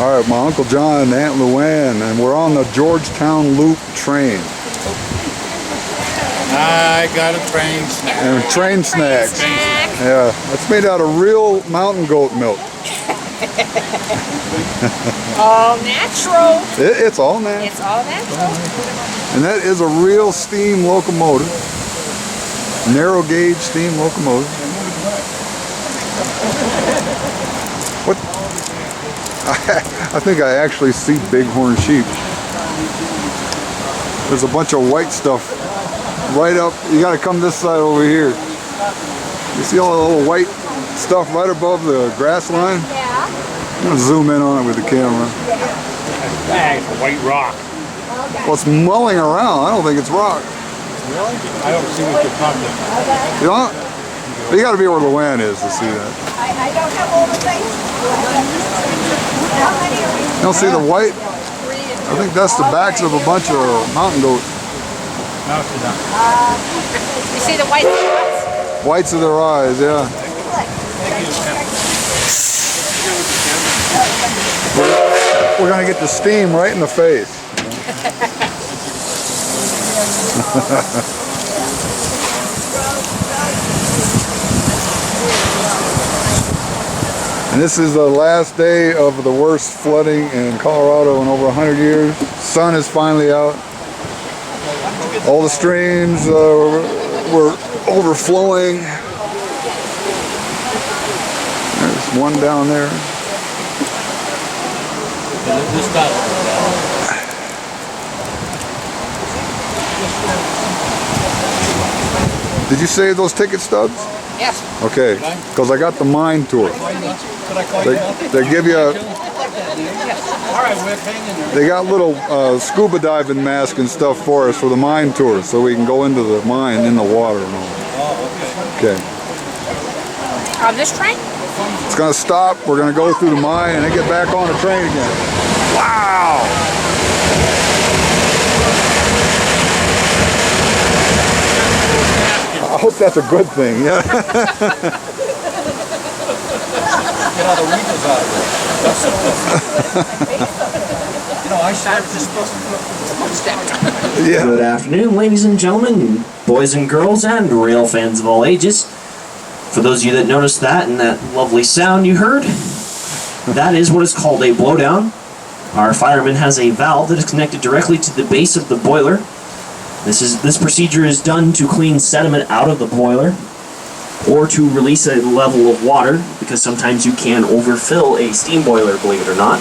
All right, my Uncle John and Aunt LouAnn, and we're on the Georgetown Loop Train. I got a train snack. And train snacks. Yeah, it's made out of real mountain goat milk. All natural. It's all natural. It's all natural. And that is a real steam locomotive. Narrow gauge steam locomotive. What? I think I actually see bighorn sheep. There's a bunch of white stuff right up. You gotta come this side over here. You see all the little white stuff right above the grass line? Yeah. I'm gonna zoom in on it with the camera. That's a white rock. Well, it's mulling around. I don't think it's rock. Really? I don't see what you're talking about. You don't? You gotta be where LouAnn is to see that. I don't have all the things. How many are we? You don't see the white? I think that's the backs of a bunch of mountain goats. No, it's not. You see the white spots? Whites of their eyes, yeah. We're gonna get the steam right in the face. And this is the last day of the worst flooding in Colorado in over 100 years. Sun is finally out. All the streams were overflowing. There's one down there. Did you save those ticket stubs? Yes. Okay, because I got the mine tour. They give you a, they got little scuba diving masks and stuff for us for the mine tour, so we can go into the mine in the water and all. Okay. On this train? It's gonna stop. We're gonna go through the mine and then get back on the train again. Wow! I hope that's a good thing. Yeah. Get all the wrinkles out of it. You know, I started just supposed to put Yeah. Good afternoon, ladies and gentlemen, boys and girls, and rail fans of all ages. For those of you that noticed that and that lovely sound you heard, that is what is called a blowdown. Our fireman has a valve that is connected directly to the base of the boiler. This procedure is done to clean sediment out of the boiler or to release a level of water, because sometimes you can overfill a steam boiler, believe it or not.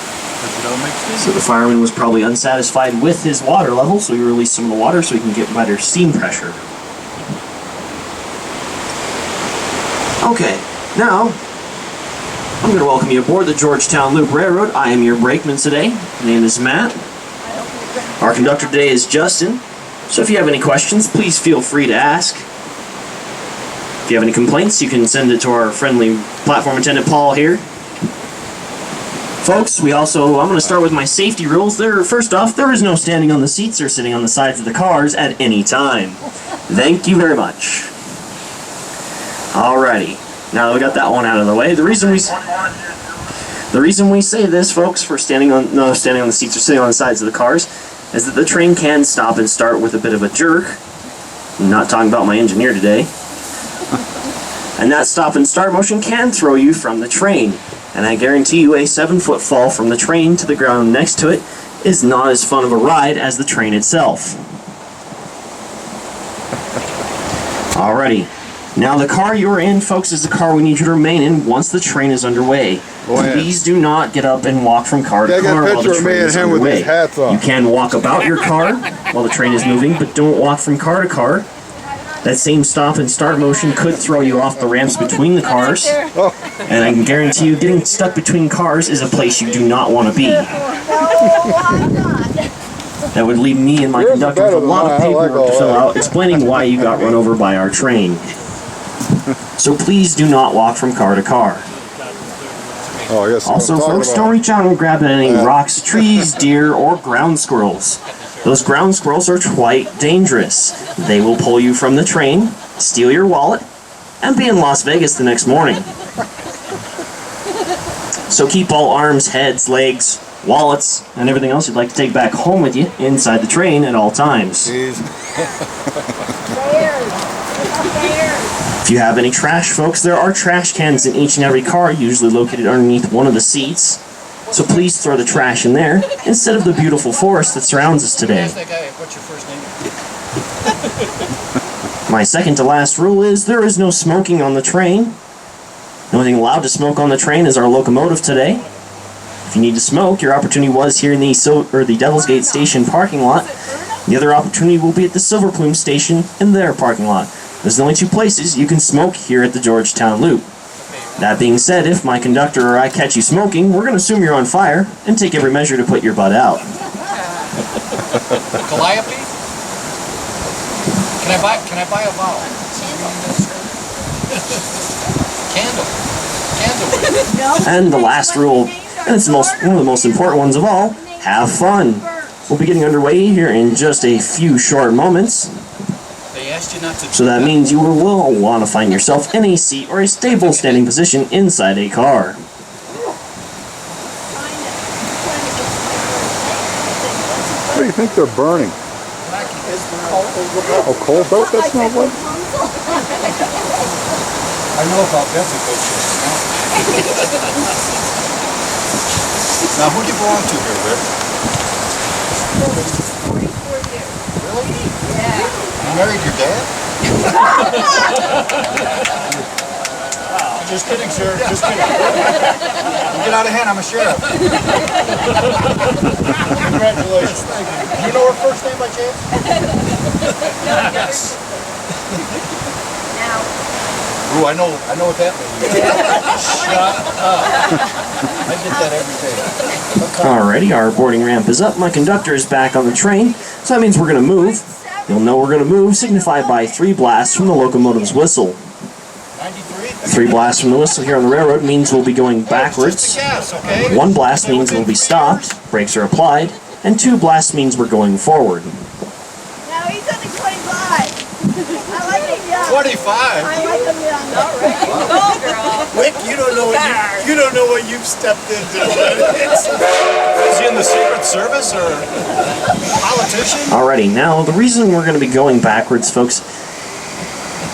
So the fireman was probably unsatisfied with his water level, so he released some of the water so he can get better steam pressure. Okay, now I'm going to welcome you aboard the Georgetown Loop Railroad. I am your brakeman today. My name is Matt. Our conductor today is Justin. So if you have any questions, please feel free to ask. If you have any complaints, you can send it to our friendly platform attendant Paul here. Folks, I'm going to start with my safety rules. First off, there is no standing on the seats or sitting on the sides of the cars at any time. Thank you very much. Alrighty, now that we got that one out of the way, the reason we say this, folks, for standing on the seats or sitting on the sides of the cars, is that the train can stop and start with a bit of a jerk. I'm not talking about my engineer today. And that stop and start motion can throw you from the train. And I guarantee you a 7-foot fall from the train to the ground next to it is not as fun of a ride as the train itself. Alrighty. Now the car you're in, folks, is the car we need you to remain in once the train is underway. Please do not get up and walk from car to car while the train is underway. You can walk about your car while the train is moving, but don't walk from car to car. That same stop and start motion could throw you off the ramps between the cars. And I can guarantee you getting stuck between cars is a place you do not want to be. That would leave me and my conductor with a lot of paperwork to fill out explaining why you got run over by our train. So please do not walk from car to car. Also, folks, don't reach out and grab any rocks, trees, deer, or ground squirrels. Those ground squirrels are quite dangerous. They will pull you from the train, steal your wallet, and be in Las Vegas the next morning. So keep all arms, heads, legs, wallets, and everything else you'd like to take back home with you inside the train at all times. Jeez. If you have any trash, folks, there are trash cans in each and every car, usually located underneath one of the seats. So please throw the trash in there instead of the beautiful forest that surrounds us today. Ask that guy, what's your first name? My second to last rule is there is no smoking on the train. The only thing allowed to smoke on the train is our locomotive today. If you need to smoke, your opportunity was here in the Devil's Gate Station parking lot. The other opportunity will be at the Silver Plume Station in their parking lot. Those are the only two places you can smoke here at the Georgetown Loop. That being said, if my conductor or I catch you smoking, we're going to assume you're on fire and take every measure to put your butt out. Calliope? Can I buy a bottle? Candle. And the last rule, and it's one of the most important ones of all, have fun. We'll be getting underway here in just a few short moments. They asked you not to. So that means you will want to find yourself in a seat or a stable standing position inside a car. What do you think they're burning? Oh, coal boat? That's not what? I know about Betsy. Now, who do you belong to here, Rick? 44 years. Really? Yeah. You married your dad? Just kidding, sir. Just kidding. You get out of hand, I'm a sheriff. Congratulations. Thank you. Do you know her first name by chance? Yes. Now, Ooh, I know what that means. Shut up. I get that every day. Alrighty, our boarding ramp is up. My conductor is back on the train, so that means we're going to move. You'll know we're going to move, signified by 3 blasts from the locomotive's whistle. 93? 3 blasts from the whistle here on the railroad means we'll be going backwards. Just a guess, okay? 1 blast means we'll be stopped, brakes are applied, and 2 blasts means we're going forward. now he's only 25. I like him young. 25? I like him young. All right. Go, girl. Wick, you don't know what you've stepped into. Is he in the Secret Service or politician? Alrighty, now the reason we're going to be going backwards, folks,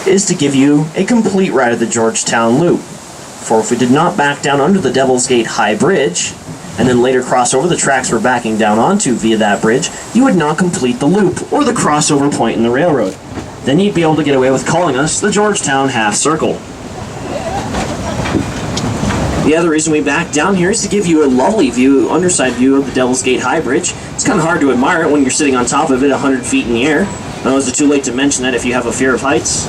is to give you a complete ride of the Georgetown Loop. For if we did not back down under the Devil's Gate High Bridge, and then later cross over the tracks we're backing down onto via that bridge, you would not complete the loop, or the crossover point in the railroad. Then you'd be able to get away with calling us the Georgetown Half Circle. The other reason we back down here is to give you a lovely view, underside view of the Devil's Gate High Bridge. It's kind of hard to admire it when you're sitting on top of it 100 feet in the air. Now, is it too late to mention that if you have a fear of heights?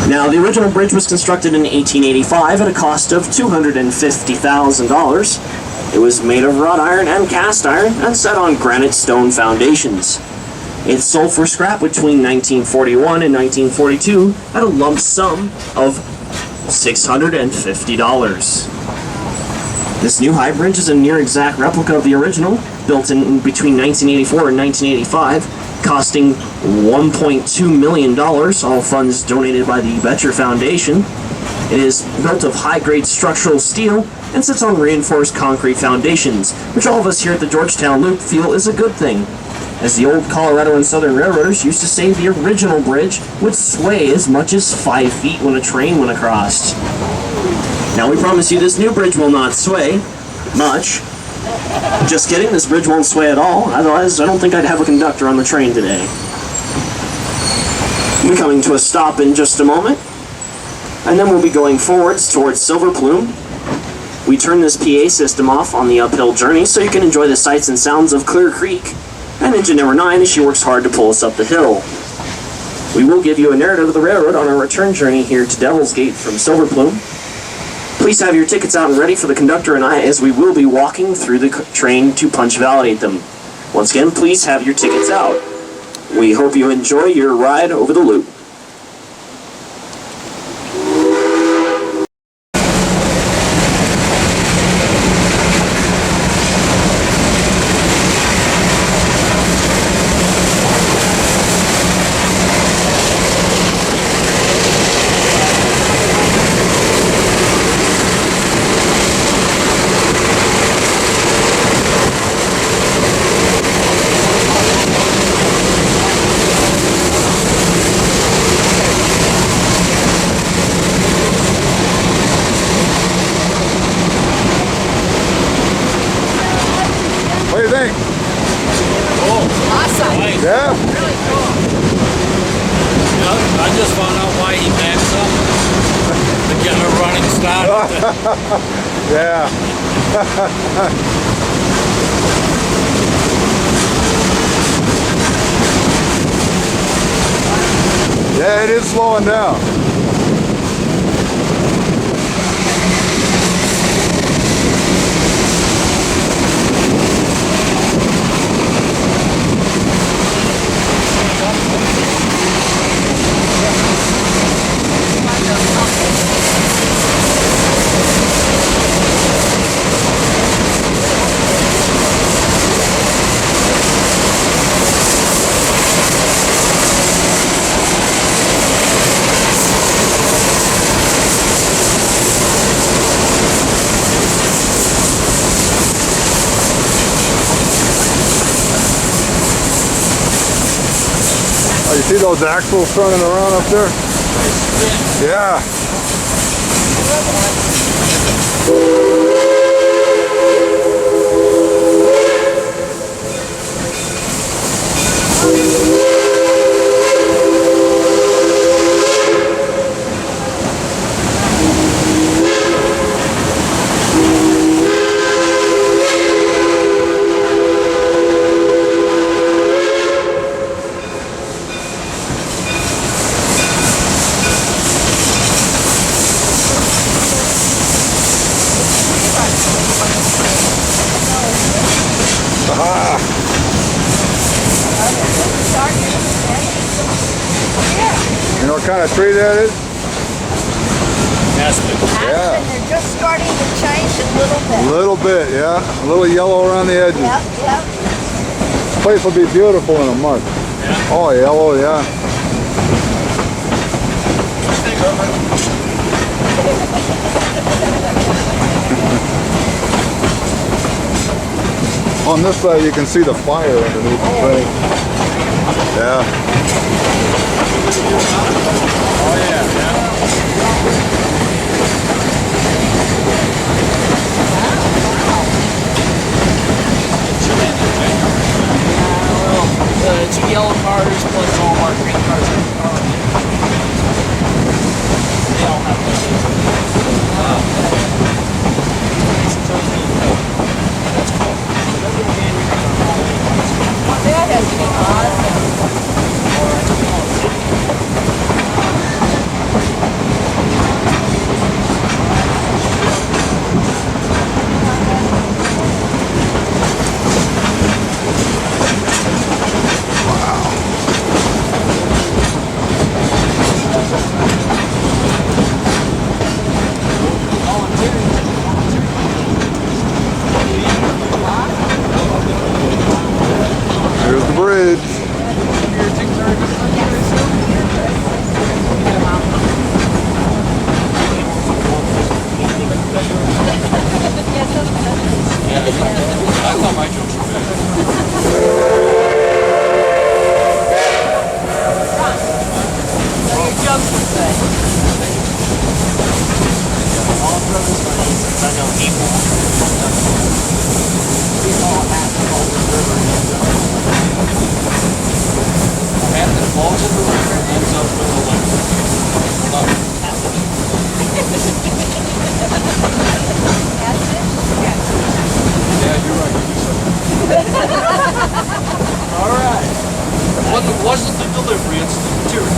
Now, the original bridge was constructed in 1885 at a cost of $250,000. It was made of wrought iron and cast iron and set on granite stone foundations. It sold for scrap between 1941 and 1942 at a lump sum of $650. This new high bridge is a near exact replica of the original, built in between 1984 and 1985, costing $1.2 million, all funds donated by the Betcher Foundation. It is built of high-grade structural steel and sits on reinforced concrete foundations, which all of us here at the Georgetown Loop feel is a good thing. As the old Colorado and Southern railroaders used to say, the original bridge would sway as much as 5 feet when a train went across. Now we promise you this new bridge will not sway much. Just kidding, this bridge won't sway at all, otherwise I don't think I'd have a conductor on the train today. We'll be coming to a stop in just a moment, and then we'll be going forwards towards Silver Plume. We turn this PA system off on the uphill journey so you can enjoy the sights and sounds of Clear Creek, and engine number 9 as she works hard to pull us up the hill. We will give you a narrative of the railroad on our return journey here to Devil's Gate from Silver Plume. Please have your tickets out and ready for the conductor and I, as we will be walking through the train to punch validate them. Once again, please have your tickets out. We hope you enjoy your ride over the loop. down. Yeah. Yeah, it is slowing down. Oh, you see those axles turning around up there? Yeah. Aha. You know what kind of tree that is? Aspen. Yeah. Aspen, they're just starting to change a little A bit. little bit, yeah. A little yellow around the edges. Yep, yep. This place will be beautiful in a month. Yeah. Oh, yellow, yeah. On this side, you can see the fire underneath the train. Yeah. Oh yeah, yeah. Two yellow cars plus all our green cars. They all have That has to be awesome. Here's the bridge. I thought my jokes were better. I know people. Hat that falls in the river ends up with a lake. Love it. Yeah, you're right. All right. It wasn't the delivery, it's the material.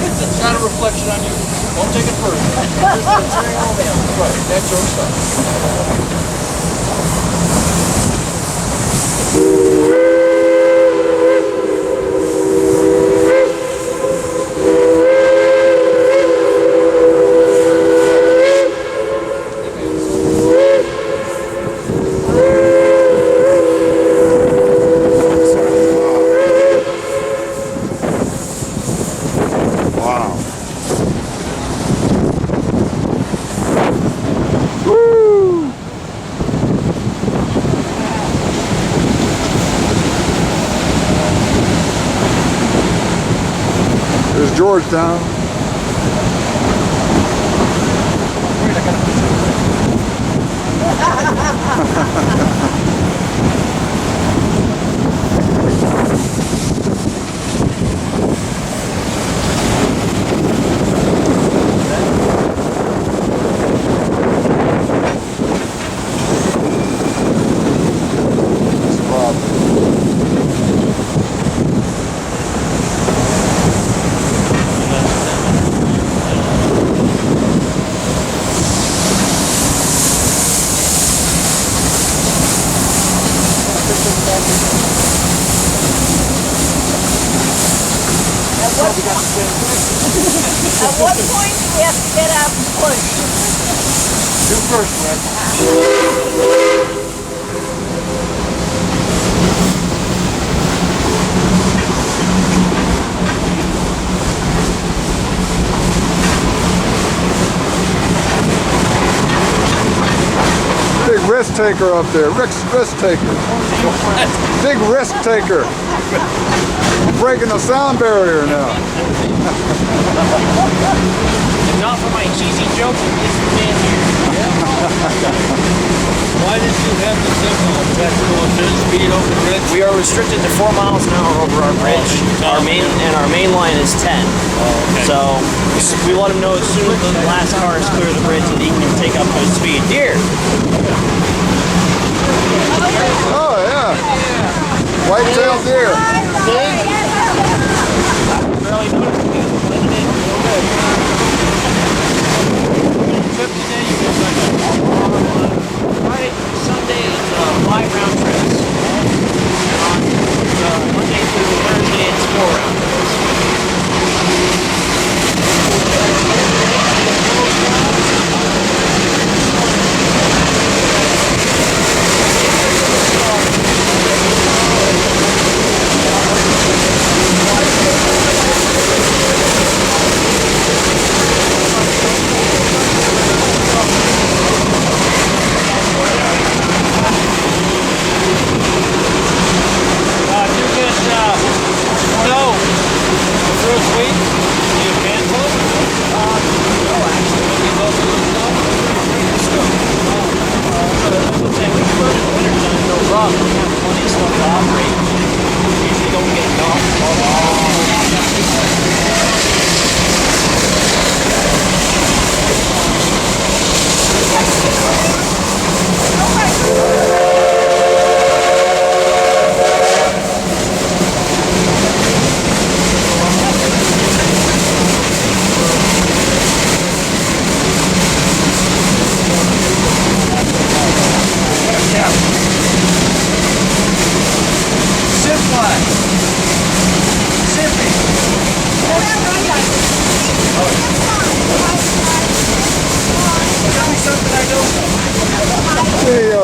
It's not a reflection on you. Don't take it personally. Right, that's your stuff. Wow. Woo! There's Georgetown. You first, Red. Big risk taker up there. Risk taker. Big risk taker. I'm breaking the sound barrier now. If not for my cheesy joke, it's the man here. Why did you have the signal? That's going 10 speed over the bridge? We are restricted to 4 miles an hour over our bridge. Our main line is 10. okay. So we let him know as soon as the last car is clear of the bridge that he can take up to his speed. Deer! Oh yeah. White-tailed deer. Barely noticed me. Blended in real good. 50 days, you guys Friday through Sunday it's 5 round trips. And on Monday through Thursday it's 4 round trips.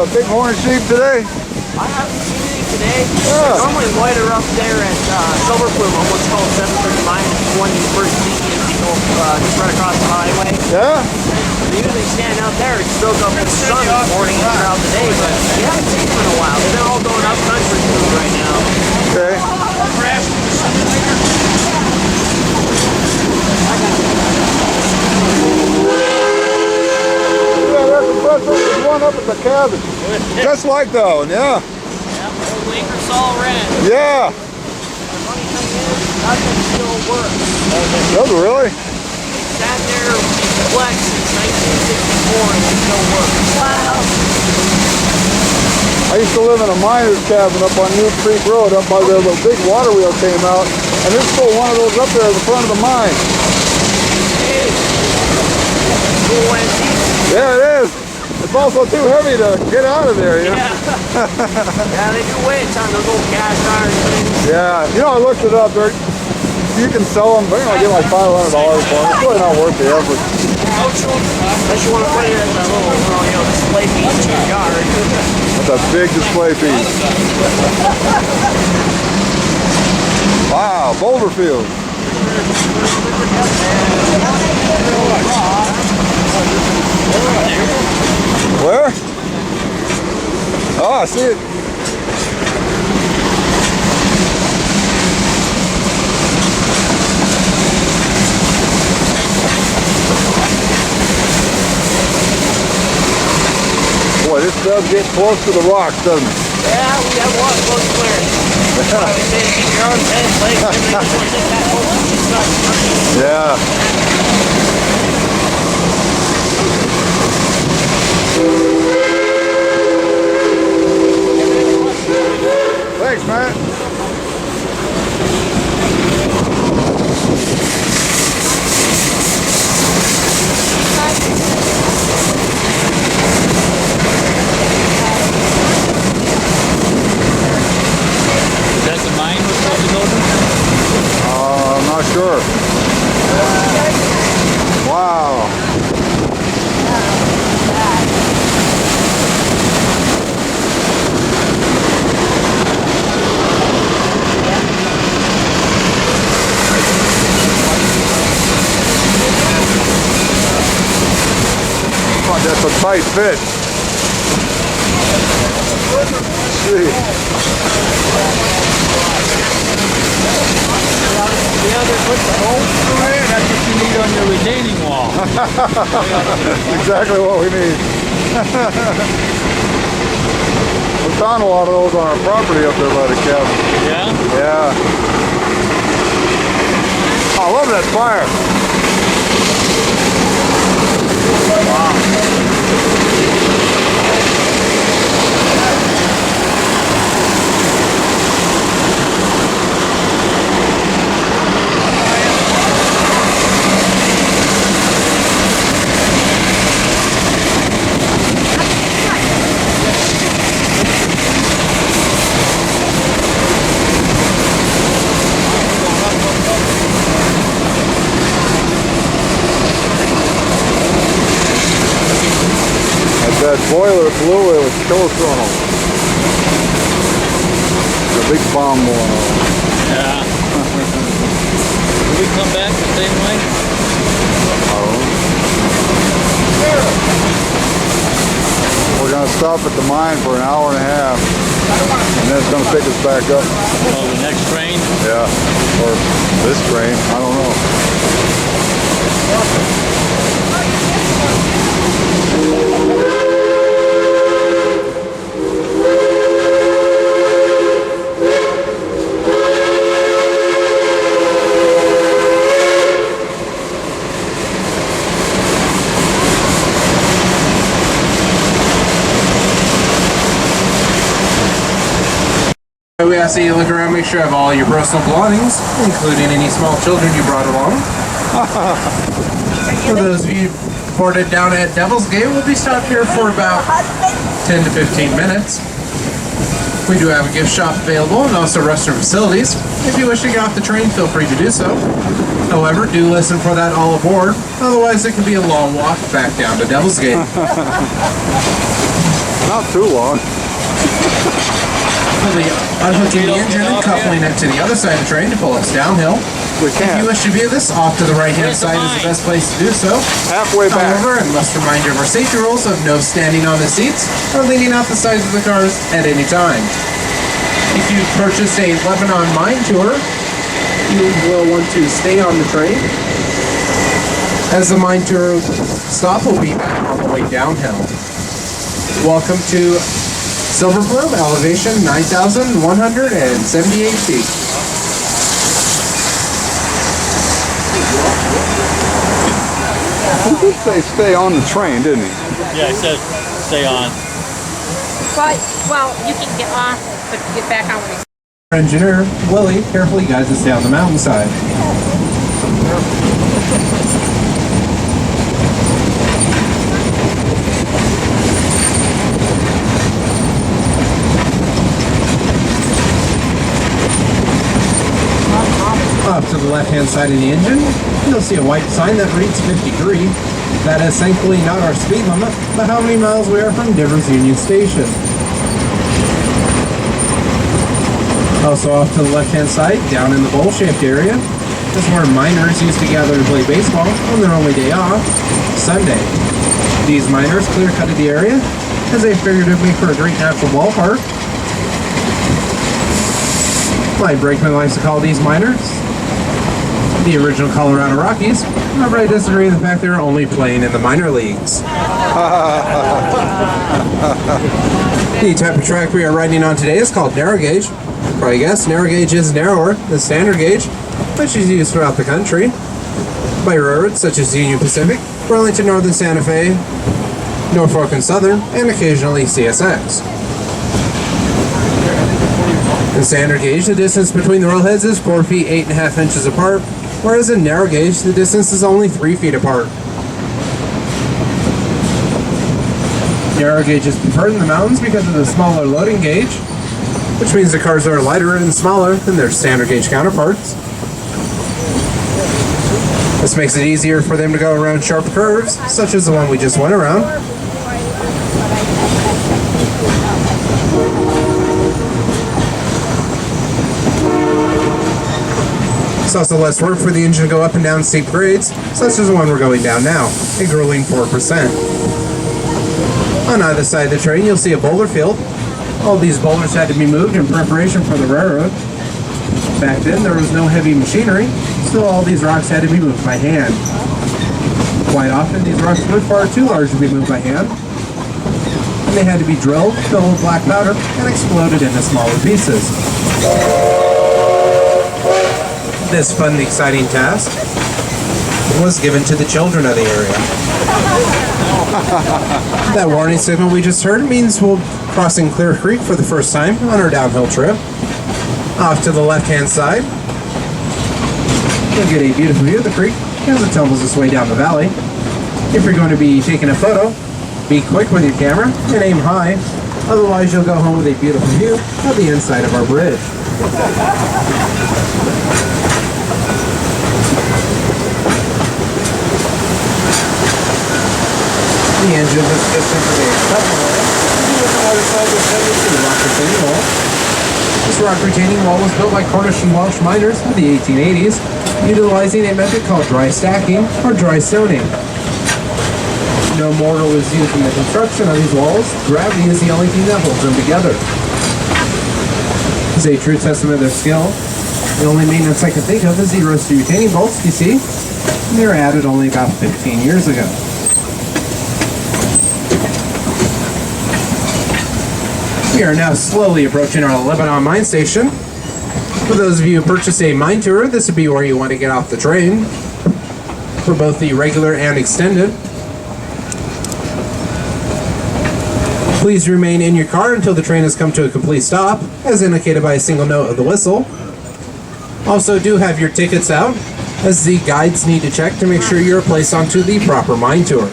Bighorn sheep today? I haven't seen any today. Yeah. Normally white are up there at Silver Plume on what's called 730 Mine. It's one you first see as you go just right across the highway. Yeah? They usually stand out there and soak up the sun in the morning and throughout the day, but we haven't seen them in a while. They've been all going up country right now. Okay. Yeah, that's impressive. There's one up at the cabin. Just like that one, yeah. Yeah, old Ingersoll red. Yeah. The funny thing is, that thing still works. Does it really? It sat there in flex since 1964 and it still works. Wow. I used to live in a miner's cabin up on New Creek Road, up by there. The big water wheel came out, and there's still one of those up there at the front of the mine. Hey. Cool antique. Yeah, it is. It's also too heavy to get out of there, you know? Yeah. Yeah, they do weigh a ton, those old cast iron things. Yeah, you know, I looked it up. You can sell them, but you know, get like $500 for them. It's really not worth the effort. Unless you want to put it as a little, display piece in your yard. That's a big display piece. Wow, boulder field. Where? Oh, I see it. Boy, this does get close to the rocks, doesn't it? Yeah, we have a lot of close clearance. That's why we say to keep your arms and legs and make sure that that whole piece is not turning. Yeah. Thanks, man. Is that the mine we're supposed to go to? I'm not sure. That's a tight fit. See. Yeah, they put the hole through it. That's what you need on your retaining wall. Exactly what we need. We found a lot of those on our property up there by the cabin. Yeah? Yeah. I love that fire. That boiler blew, it was toast on them. The big bomb going on. Yeah. Will we come back the same way? We're going to stop at the mine for an hour and a half, and then it's going to pick us back up. Oh, the next train? Yeah, or this train, I don't know. We ask that you look around, make sure you have all your personal belongings, including any small children you brought along. For those of you boarded down at Devil's Gate, we'll be stopped here for about 10 to 15 minutes. We do have a gift shop available and also restroom facilities. If you wish to get off the train, feel free to do so. However, do listen for that all aboard, otherwise it can be a long walk back down to Devil's Gate. Not too long. Unhooking the engine and coupling it to the other side of the train to pull us downhill. We If can't. you wish to view this, off to the right-hand side is the best place to do so. Halfway back. However, and must remind you of our safety rules of no standing on the seats or leaning out the sides of the cars at any time. If you purchased a Lebanon Mine tour, you will want to stay on the train, as the mine tour stop will be back on the way downhill. Welcome to Silver Plume, elevation 9,178 feet. He did say stay on the train, didn't he? Yeah, it says stay on. Well, you can get off, but get back on when you... Engineer Willie carefully guides us down the mountainside. Off to the left-hand side of the engine, you'll see a white sign that reads 53. That is thankfully not our speed limit, but how many miles we are from Divers Union Station. Also off to the left-hand side, down in the bowl-shaped area, is where miners used to gather to play baseball on their only day off, Sunday. These miners clear-cutted the area, as they figured it would make for a great natural ballpark. My brakeman likes to call these miners the original Colorado Rockies. However, I disagree with the fact they were only playing in the minor leagues. The type of track we are riding on today is called narrow gauge. Probably guess narrow gauge is narrower than standard gauge, which is used throughout the country by railroads such as Union Pacific, Burlington Northern Santa Fe, Norfolk and Southern, and occasionally CSX. In standard gauge, the distance between the railheads is 4 feet 8.5 inches apart, whereas in narrow gauge, the distance is only 3 feet apart. Narrow gauge is preferred in the mountains because of the smaller loading gauge, which means the cars are lighter and smaller than their standard gauge counterparts. This makes it easier for them to go around sharp curves, such as the one we just went around. It's also less work for the engine to go up and down steep grades, such as the one we're going down now, a grueling 4%. On either side of the train, you'll see a boulder field. All these boulders had to be moved in preparation for the railroad. Back then, there was no heavy machinery, so all these rocks had to be moved by hand. Quite often, these rocks were far too large to be moved by hand, and they had to be drilled, filled with black powder, and exploded into smaller pieces. This fun and exciting task was given to the children of the area. That warning signal we just heard means we'll crossing Clear Creek for the first time on our downhill trip. Off to the left-hand side, you'll get a beautiful view of the creek as it tumbles its way down the valley. If you're going to be taking a photo, be quick with your camera and aim high, otherwise you'll go home with a beautiful view of the inside of our bridge. The engine is just simply a couple of the other side was headed to the rock retaining wall. This rock retaining wall was built by Cornish and Welsh miners in the 1880s, utilizing a method called dry stacking or dry stoning. No mortar was used in the construction of these walls. Gravity is the only thing that holds them together. This is a true testament of their skill. The only maintenance I can think of is the rusty retaining bolts, you see. They were added only about 15 years ago. We are now slowly approaching our Lebanon mine station. For those of you who purchase a mine tour, this would be where you want to get off the train for both the regular and extended. Please remain in your car until the train has come to a complete stop, as indicated by a single note of the whistle. Also, do have your tickets out, as the guides need to check to make sure you're placed onto the proper mine tour.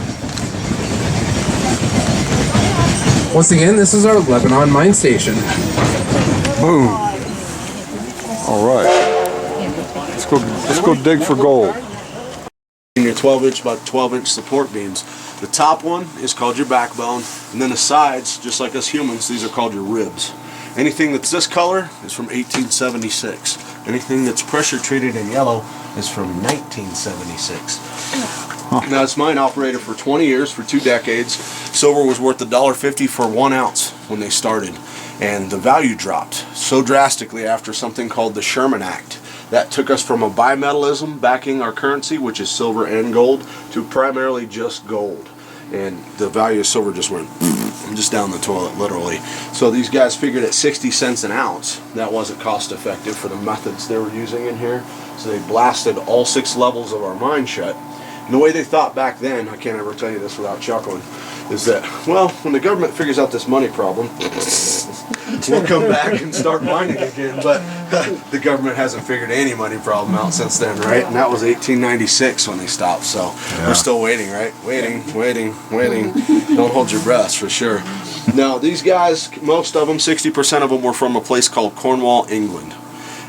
Once again, this is our Lebanon mine station. Boom. All right. Let's go dig for gold. Your 12-inch by 12-inch support beams. The top one is called your backbone, and then the sides, just like us humans, these are called your ribs. Anything that's this color is from 1876. Anything that's pressure treated in yellow is from 1976. Now, this mine operated for 20 years, for 2 decades. Silver was worth $1.50 for 1 ounce when they started, and the value dropped so drastically after something called the Sherman Act. That took us from a bimetallism backing our currency, which is silver and gold, to primarily just gold. And the value of silver just went just down the toilet, literally. So these guys figured at 60 cents an ounce, that wasn't cost effective for the methods they were using in here. So they blasted all 6 levels of our mine shut. And the way they thought back then, I can't ever tell you this without chuckling, is that, well, when the government figures out this money problem, we'll come back and start mining again. But the government hasn't figured any money problem out since then, right? And that was 1896 when they stopped. So we're still waiting, right? Waiting. Don't hold your breath, for sure. Now, these guys, most of them, 60% of them were from a place called Cornwall, England.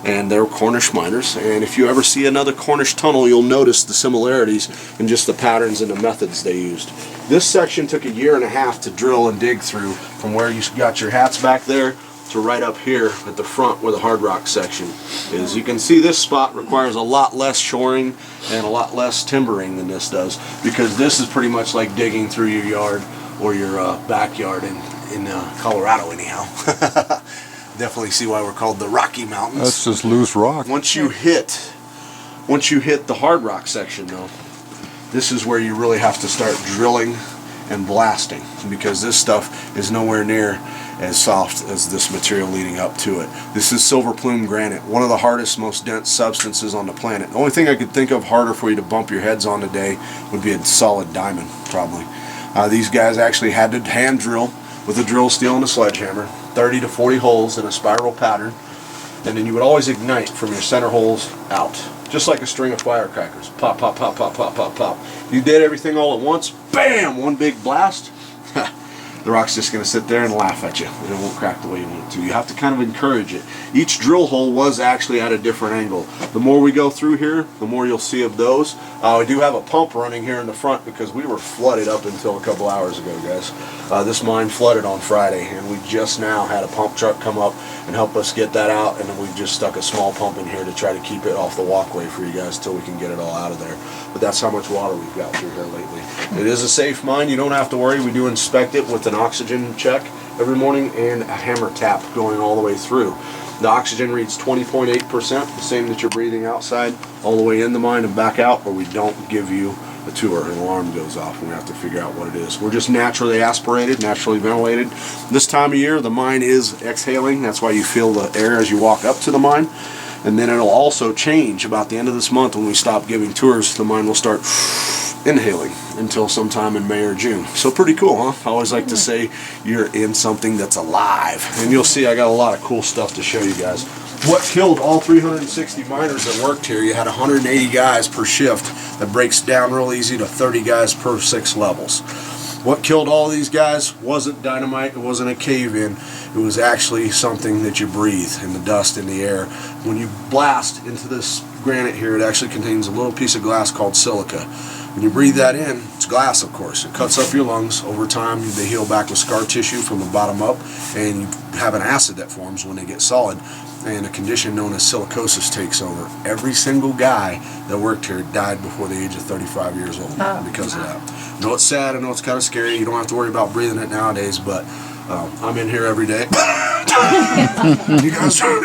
And they're Cornish miners, and if you ever see another Cornish tunnel, you'll notice the similarities in just the patterns and the methods they used. This section took 1.5 years to drill and dig through, from where you got your hats back there to right up here at the front where the hard rock section is. You can see this spot requires a lot less shoring and a lot less timbering than this does, because this is pretty much like digging through your yard or your backyard in Colorado anyhow. Definitely see why we're called the Rocky Mountains. That's just loose rock. Once you hit the hard rock section, though, this is where you really have to start drilling and blasting, because this stuff is nowhere near as soft as this material leading up to it. This is silver plume granite, one of the hardest, most dense substances on the planet. The only thing I could think of harder for you to bump your heads on today would be a solid diamond, probably. These guys actually had to hand drill with a drill steel and a sledgehammer, 30 to 40 holes in a spiral pattern, and then you would always ignite from your center holes out, just like a string of firecrackers. Pop, pop, pop, pop, pop, pop, pop. If you did everything all at once, bam, one big blast, the rock's just going to sit there and laugh at you, and it won't crack the way you want it to. You have to kind of encourage it. Each drill hole was actually at a different angle. The more we go through here, the more you'll see of those. We do have a pump running here in the front because we were flooded up until a couple hours ago, guys. This mine flooded on Friday, and we just now had a pump truck come up and help us get that out, and then we've just stuck a small pump in here to try to keep it off the walkway for you guys till we can get it all out of there. But that's how much water we've got through here lately. It is a safe mine. You don't have to worry. We do inspect it with an oxygen check every morning and a hammer tap going all the way through. The oxygen reads 20.8%, the same that you're breathing outside, all the way in the mine and back out, or we don't give you a tour. An alarm goes off and we have to figure out what it is. We're just naturally aspirated, naturally ventilated. This time of year, the mine is exhaling. That's why you feel the air as you walk up to the mine. And then it'll also change about the end of this month when we stop giving tours. The mine will start inhaling until sometime in May or June. So pretty cool, huh? I always like to say you're in something that's alive. And you'll see I got a lot of cool stuff to show you guys. What killed all 360 miners that worked here, you had 180 guys per shift. That breaks down real easy to 30 guys per 6 levels. What killed all these guys wasn't dynamite, it wasn't a cave-in, it was actually something that you breathe in the dust in the air. When you blast into this granite here, it actually contains a little piece of glass called silica. When you breathe that in, it's glass of course, it cuts up your lungs. Over time they heal back with scar tissue from the bottom up, and you have an acid that forms when they get solid, and a condition known as silicosis takes over. Every single guy that worked here died before the age of 35 years old because of that. I know it's sad, I know it's kind of scary, you don't have to worry about breathing it nowadays, but I'm in here every day. You guys are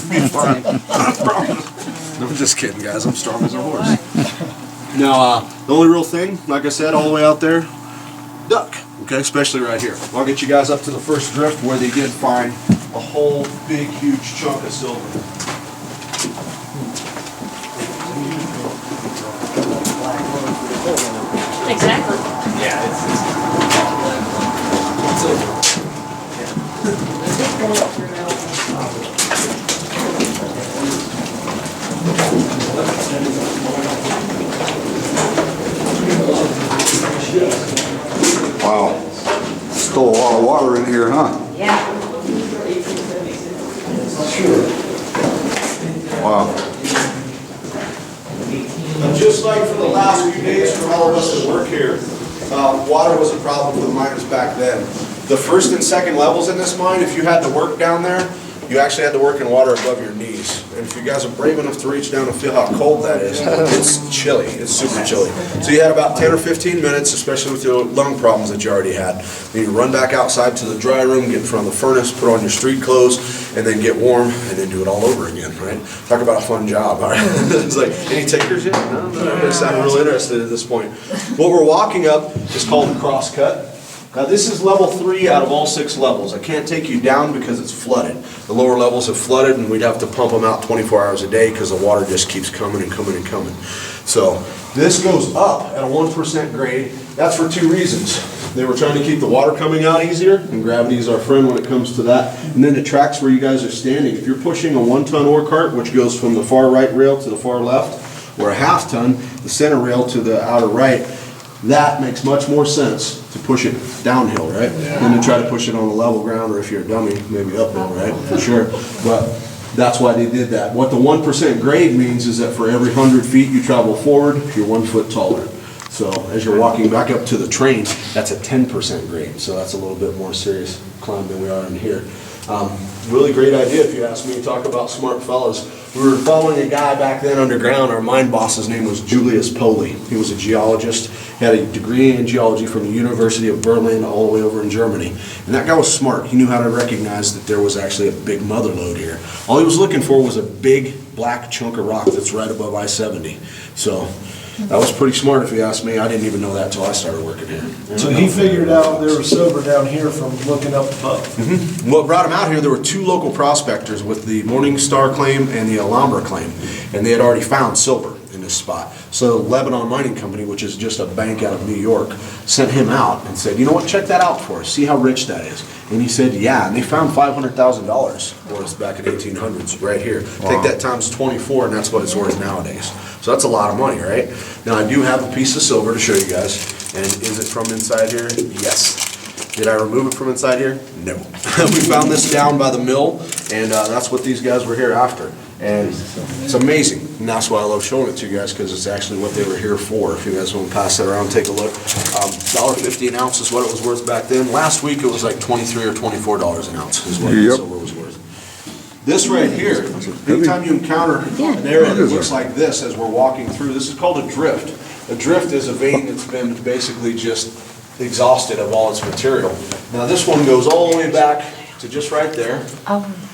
be fine. I promise. No, I'm just kidding, guys. I'm strong as a horse. Now, the only real thing, like I said, all the way out there, duck. Okay, especially right here. I'll get you guys up to the first drift where they did find a whole big, huge chunk of silver. Exactly. Yeah, it's Wow. Still a lot of water in here, huh? Yeah. Wow. Just like for the last few days for all of us that work here, water was a problem for the miners back then. The first and second levels in this mine, if you had to work down there, you actually had to work in water above your knees. And if you guys are brave enough to reach down and feel how cold that is, it's chilly. It's super chilly. So you had about 10 or 15 minutes, especially with your lung problems that you already had. Then you run back outside to the dry room, get in front of the furnace, put on your street clothes, and then get warm, and then do it all over again, right? Talk about a fun job, all right? It's like, any takers yet? No, they sound real interested at this point. What we're walking up is called the crosscut. Now this is level 3 out of all 6 levels. I can't take you down because it's flooded. The lower levels have flooded and we'd have to pump them out 24 hours a day because the water just keeps coming and coming and coming. So this goes up at a 1% grade. That's for 2 reasons. They were trying to keep the water coming out easier, and gravity is our friend when it comes to that. And then the tracks where you guys are standing. If you're pushing a 1-ton ore cart, which goes from the far right rail to the far left, or a 1/2 ton, the center rail to the outer right, that makes much more sense to push it downhill, right? Than to try to push it on the level ground, or if you're a dummy, maybe uphill, right? For sure. But that's why they did that. What the 1% grade means is that for every 100 feet you travel forward, you're 1 foot taller. So as you're walking back up to the train, that's a 10% grade. So that's a little bit more serious climb than we are in here. Really great idea if you ask me. Talk about smart fellas. We were following a guy back then underground. Our mine boss's name was Julius Poli. He was a geologist, had a degree in geology from the University of Berlin all the way over in Germany. And that guy was smart. He knew how to recognize that there was actually a big mother lode here. All he was looking for was a big black chunk of rock that's right above I-70. So that was pretty smart if you ask me. I didn't even know that until I started working here. So he figured out there was silver down here from looking up above. What brought him out here, there were 2 local prospectors with the Morning Star claim and the Alhambra claim, and they had already found silver in this spot. So Lebanon Mining Company, which is just a bank out of New York, sent him out and said, you know what, check that out for us, see how rich that is. And he said, yeah, and they found $500,000 for us back in 1800s, right here. Wow. Take that times 24, and that's what it's worth nowadays. So that's a lot of money, right? Now I do have a piece of silver to show you guys, and is it from inside here? Yes. Did I remove it from inside here? No. We found this down by the mill, and that's what these guys were here after. And it's amazing, and that's why I love showing it to you guys, because it's actually what they were here for. If you guys want to pass that around, take a look. $1.50 an ounce is what it was worth back then. Last week it was like $23 or $24 an ounce is what silver was worth. This right here, anytime you encounter an area that looks like this as we're walking through, this is called a drift. A drift is a vein that's been basically just exhausted of all its material. Now this one goes all the way back to just right there.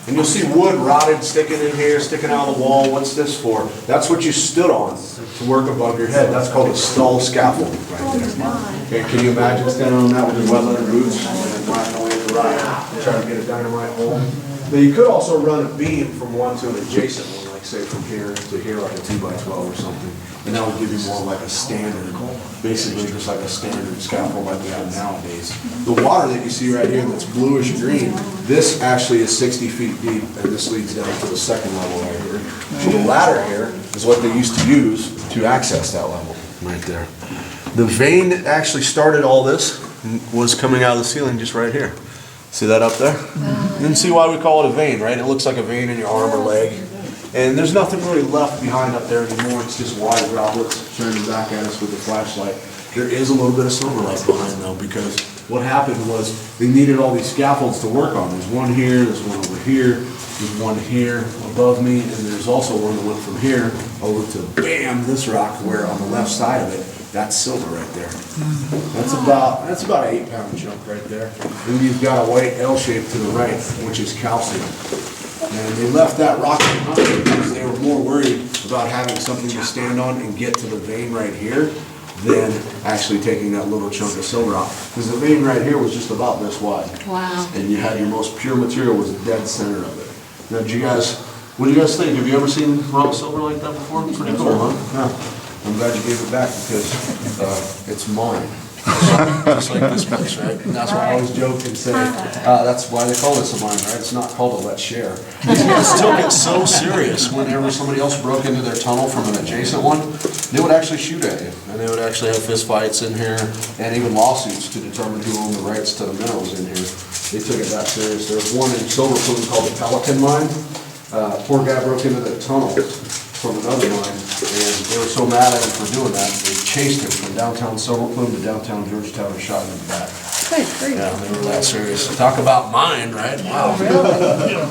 And you'll see wood rotted, sticking in here, sticking out of the wall. What's this for? That's what you stood on to work above your head. That's called a stall scaffold right there. Okay, can you imagine standing on that with your wetland roots and riding away in the ride, trying to get a dynamite hole? Now you could also run a beam from one to an adjacent one, like say from here to here, like a 2x12 or something. And that would give you more like a standard, basically just like a standard scaffold like we have nowadays. The water that you see right here that's bluish green, this actually is 60 feet deep, and this leads down to the second level right here. So the ladder here is what they used to use to access that level, right there. The vein that actually started all this was coming out of the ceiling just right here. See that up there? You can see why we call it a vein, right? It looks like a vein in your arm or leg. And there's nothing really left behind up there anymore. It's just wide droplets turning back at us with the flashlight. There is a little bit of silver left behind though, because what happened was they needed all these scaffolds to work on. There's one here, there's one over here, there's one here above me, and there's also one that went from here over to bam, this rock, where on the left side of it, that's silver right there. That's about an 8-pound chunk right there. Then you've got a white L shape to the right, which is calcium. And they left that rock behind because they were more worried about having something to stand on and get to the vein right here than actually taking that little chunk of silver out. Because the vein right here was just about this wide. Wow. And you had your most pure material was the dead center of it. Now, what do you guys think? Have you ever seen raw silver like that before? Pretty cool, huh? Yeah. I'm glad you gave it back because it's mine. Just like this place, right? And that's why I always joke and say, that's why they call this a mine, right? It's not called a let's share. These guys took it so serious whenever somebody else broke into their tunnel from an adjacent one, they would actually shoot at you. And they would actually have fist fights in here and even lawsuits to determine who owned the rights to the minerals in here. They took it that serious. There was one in Silver Plume called the Pelican Mine. Poor guy broke into the tunnel from another mine, and they were so mad at him for doing that, they chased him from downtown Silver Plume to downtown Georgetown and shot him in the back. Yeah, they were that serious. Talk about mine, right? Wow.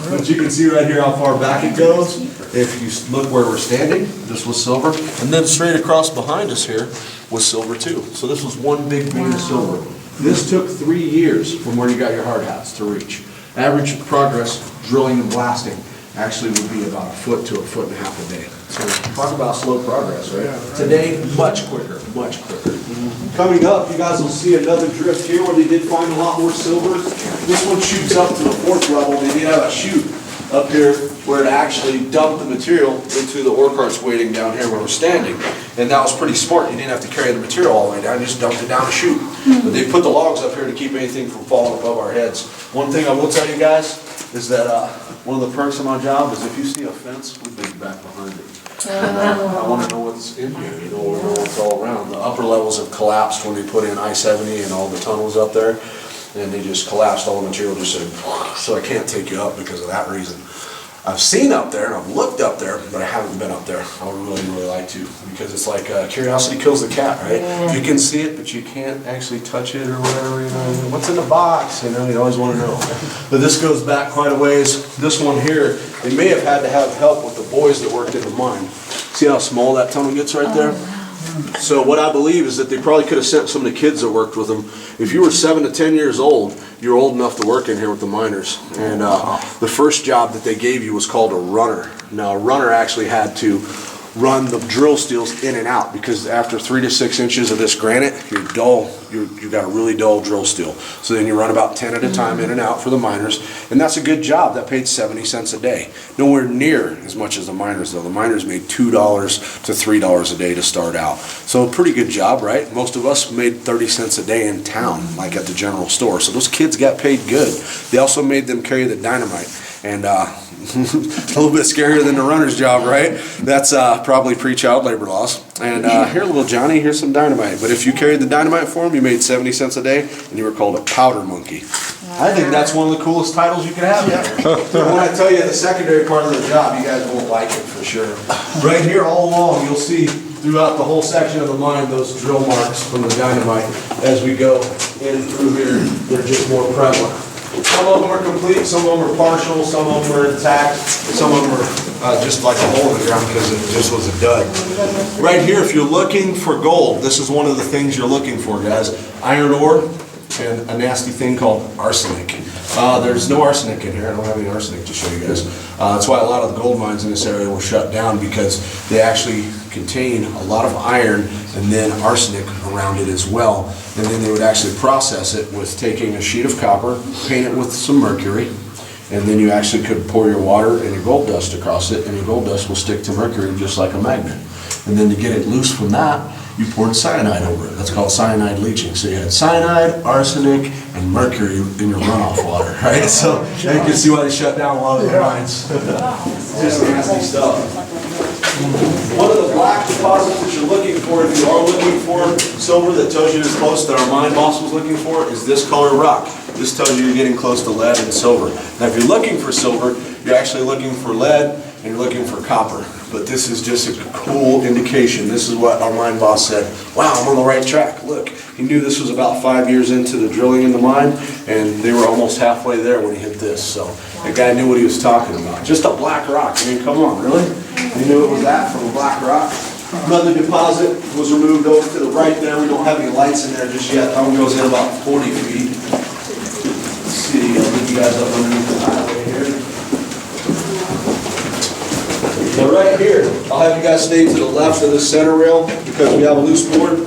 But you can see right here how far back it goes. If you look where we're standing, this was silver, and then straight across behind us here was silver too. So this was one big vein of silver. This took 3 years from where you got your hard hats to reach. Average progress, drilling and blasting, actually would be about 1 foot to 1.5 foot a day. So talk about slow progress, right? Today, much quicker, much quicker. Coming up, you guys will see another drift here where they did find a lot more silver. This one shoots up to the 4th level. They did have a chute up here where it actually dumped the material into the ore carts waiting down here where we're standing. And that was pretty smart. You didn't have to carry the material all the way down, you just dumped it down a chute. But they put the logs up here to keep anything from falling above our heads. One thing I will tell you guys is that one of the perks of my job is if you see a fence, we dig back behind it. I want to know what's in here, you know what's all around. The upper levels have collapsed when they put in I-70 and all the tunnels up there, and they just collapsed all the material, just so I can't take you up because of that reason. I've seen up there and I've looked up there, but I haven't been up there. I would really, really like to, because it's like curiosity kills the cat, right? You can see it, but you can't actually touch it or whatever, you know. What's in the box, you know, you always want to know. But this goes back quite a ways. This one here, they may have had to have help with the boys that worked in the mine. See how small that tunnel gets right there? So what I believe is that they probably could have sent some of the kids that worked with them. If you were 7 to 10 years old, you were old enough to work in here with the miners. And the first job that they gave you was called a runner. Now a runner actually had to run the drill steels in and out, because after 3 to 6 inches of this granite, you're dull. You've got a really dull drill steel. So then you run about 10 at a time in and out for the miners, and that's a good job. That paid 70 cents a day. Nowhere near as much as the miners though. The miners made $2 to $3 a day to start out. So a pretty good job, right? Most of us made 30 cents a day in town, like at the general store. So those kids got paid good. They also made them carry the dynamite. And a little bit scarier than the runner's job, right? That's probably pre-child labor laws. And here, little Johnny, here's some dynamite. But if you carried the dynamite for him, you made 70 cents a day, and you were called a powder monkey. I think that's one of the coolest titles you could have. When I tell you the secondary part of the job, you guys won't like it for sure. Right here, all along, you'll see throughout the whole section of the mine those drill marks from the dynamite. As we go in through here, they're just more prevalent. Some of them are complete, some of them are partial, some of them are intact, some of them are just like a hole in the ground because it just was a dud. Right here, if you're looking for gold, this is one of the things you're looking for, guys. Iron ore and a nasty thing called arsenic. There's no arsenic in here. I don't have any arsenic to show you guys. That's why a lot of the gold mines in this area were shut down, because they actually contain a lot of iron and then arsenic around it as well. And then they would actually process it with taking a sheet of copper, paint it with some mercury, and then you actually could pour your water and your gold dust across it, and your gold dust will stick to mercury just like a magnet. And then to get it loose from that, you poured cyanide over it. That's called cyanide leaching. So you had cyanide, arsenic, and mercury in your runoff water, right? So you can see why they shut down a lot of the mines. Just nasty stuff. One of the black deposits that you're looking for, if you are looking for silver, that tells you it's close, that our mine boss was looking for, is this color rock. This tells you you're getting close to lead and silver. Now if you're looking for silver, you're actually looking for lead and you're looking for copper. But this is just a cool indication. This is what our mine boss said. Wow, I'm on the right track. Look, he knew this was about 5 years into the drilling in the mine, and they were almost halfway there when he hit this. So the guy knew what he was talking about. Just a black rock. I mean, come on, really? You knew it was that from a black rock? Another deposit was removed over to the right there. We don't have any lights in there just yet. That one goes in about 40 feet. Let's see, I'll get you guys up underneath the highway here. So right here, I'll have you guys stay to the left of the center rail because we have a loose board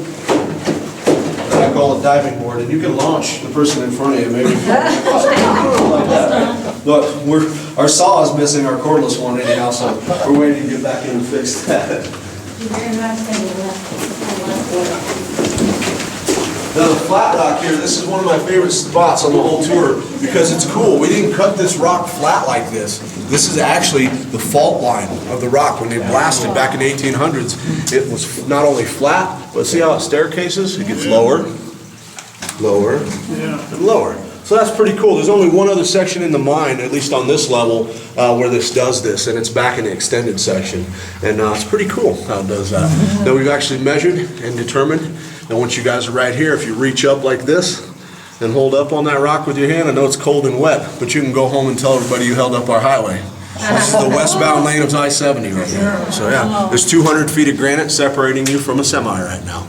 that I call a diving board, and you can launch the person in front of you, maybe like that. Look, our saw is missing our cordless one anyhow, so we're waiting to get back in and fix that. Now the flat rock here, this is one of my favorite spots on the whole tour because it's cool. We didn't cut this rock flat like this. This is actually the fault line of the rock. When they blasted back in the 1800s, it was not only flat, but see how it staircases? It gets lower, lower, and lower. So that's pretty cool. There's only one other section in the mine, at least on this level, where this does this, and it's back in the extended section. And it's pretty cool how it does that. Now we've actually measured and determined, and once you guys are right here, if you reach up like this and hold up on that rock with your hand, I know it's cold and wet, but you can go home and tell everybody you held up our highway. This is the westbound lane of I-70 right here. So yeah, there's 200 feet of granite separating you from a semi right now.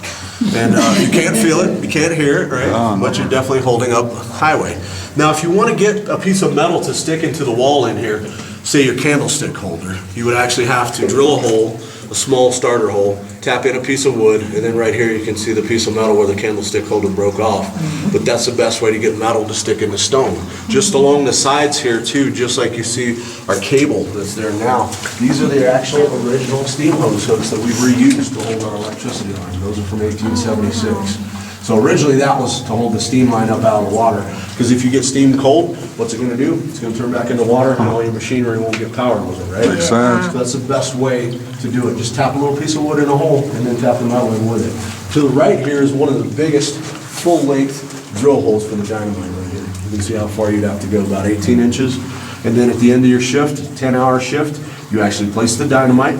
And you can't feel it, you can't hear it, right? But you're definitely holding up highway. Now if you want to get a piece of metal to stick into the wall in here, say your candlestick holder, you would actually have to drill a hole, a small starter hole, tap in a piece of wood, and then right here you can see the piece of metal where the candlestick holder broke off. But that's the best way to get metal to stick into stone. Just along the sides here too, just like you see our cable that's there now, these are the actual original steam hose hooks that we've reused to hold our electricity line. Those are from 1876. So originally that was to hold the steam line up out of the water. Because if you get steam cold, what's it going to do? It's going to turn back into water and all your machinery won't get powered with it, right? Makes sense. So that's the best way to do it. Just tap a little piece of wood in a hole and then tap the metal in with it. To the right here is one of the biggest full-length drill holes for the dynamite right here. You can see how far you'd have to go, about 18 inches. And then at the end of your shift, 10-hour shift, you actually place the dynamite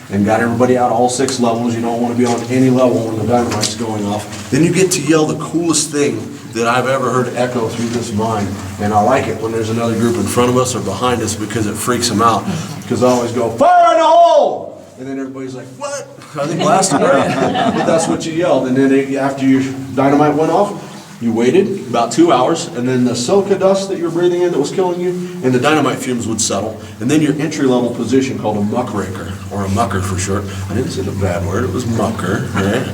and got everybody out all 6 levels. You don't want to be on any level when the dynamite's going off. Then you get to yell the coolest thing that I've ever heard echo through this mine. And I like it when there's another group in front of us or behind us because it freaks them out. Because I always go, fire in the hole! And then everybody's like, what? Are they blasting, right? But that's what you yelled. And then after your dynamite went off, you waited about 2 hours, and then the silica dust that you were breathing in that was killing you, and the dynamite fumes would settle. And then your entry-level position called a muckraker, or a mucker for short. I didn't say the bad word, it was mucker, right?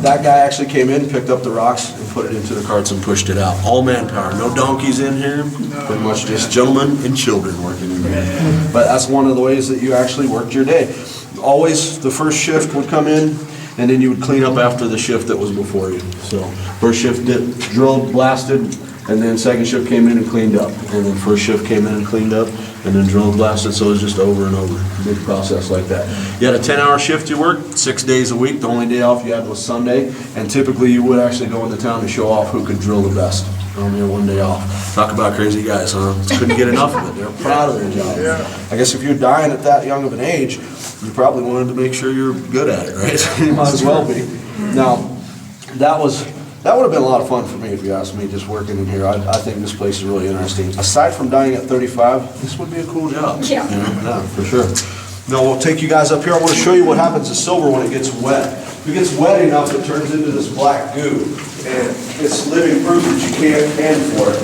That guy actually came in, picked up the rocks, and put it into the carts and pushed it out. All manpower, no donkeys in here, pretty much just gentlemen and children working in here. But that's one of the ways that you actually worked your day. Always the first shift would come in, and then you would clean up after the shift that was before you. So first shift drilled, blasted, and then second shift came in and cleaned up. And then first shift came in and cleaned up, and then drilled, blasted, so it was just over and over. Big process like that. You had a 10-hour shift you worked, 6 days a week. The only day off you had was Sunday, and typically you would actually go into town to show off who could drill the best. Only had 1 day off. Talk about crazy guys, huh? Couldn't get enough of it. They're proud of their job. Yeah. I guess if you're dying at that young of an age, you probably wanted to make sure you're good at it, right? You might as well be. Now, that was That would have been a lot of fun for me, if you ask me, just working in here. I think this place is really interesting. Aside from dying at 35, this would be a cool job. Yeah. Yeah, for sure. Now, we'll take you guys up here. I want to show you what happens to silver when it gets wet. If it gets wet enough, it turns into this black goo. And it's living proof that you can't pan for it,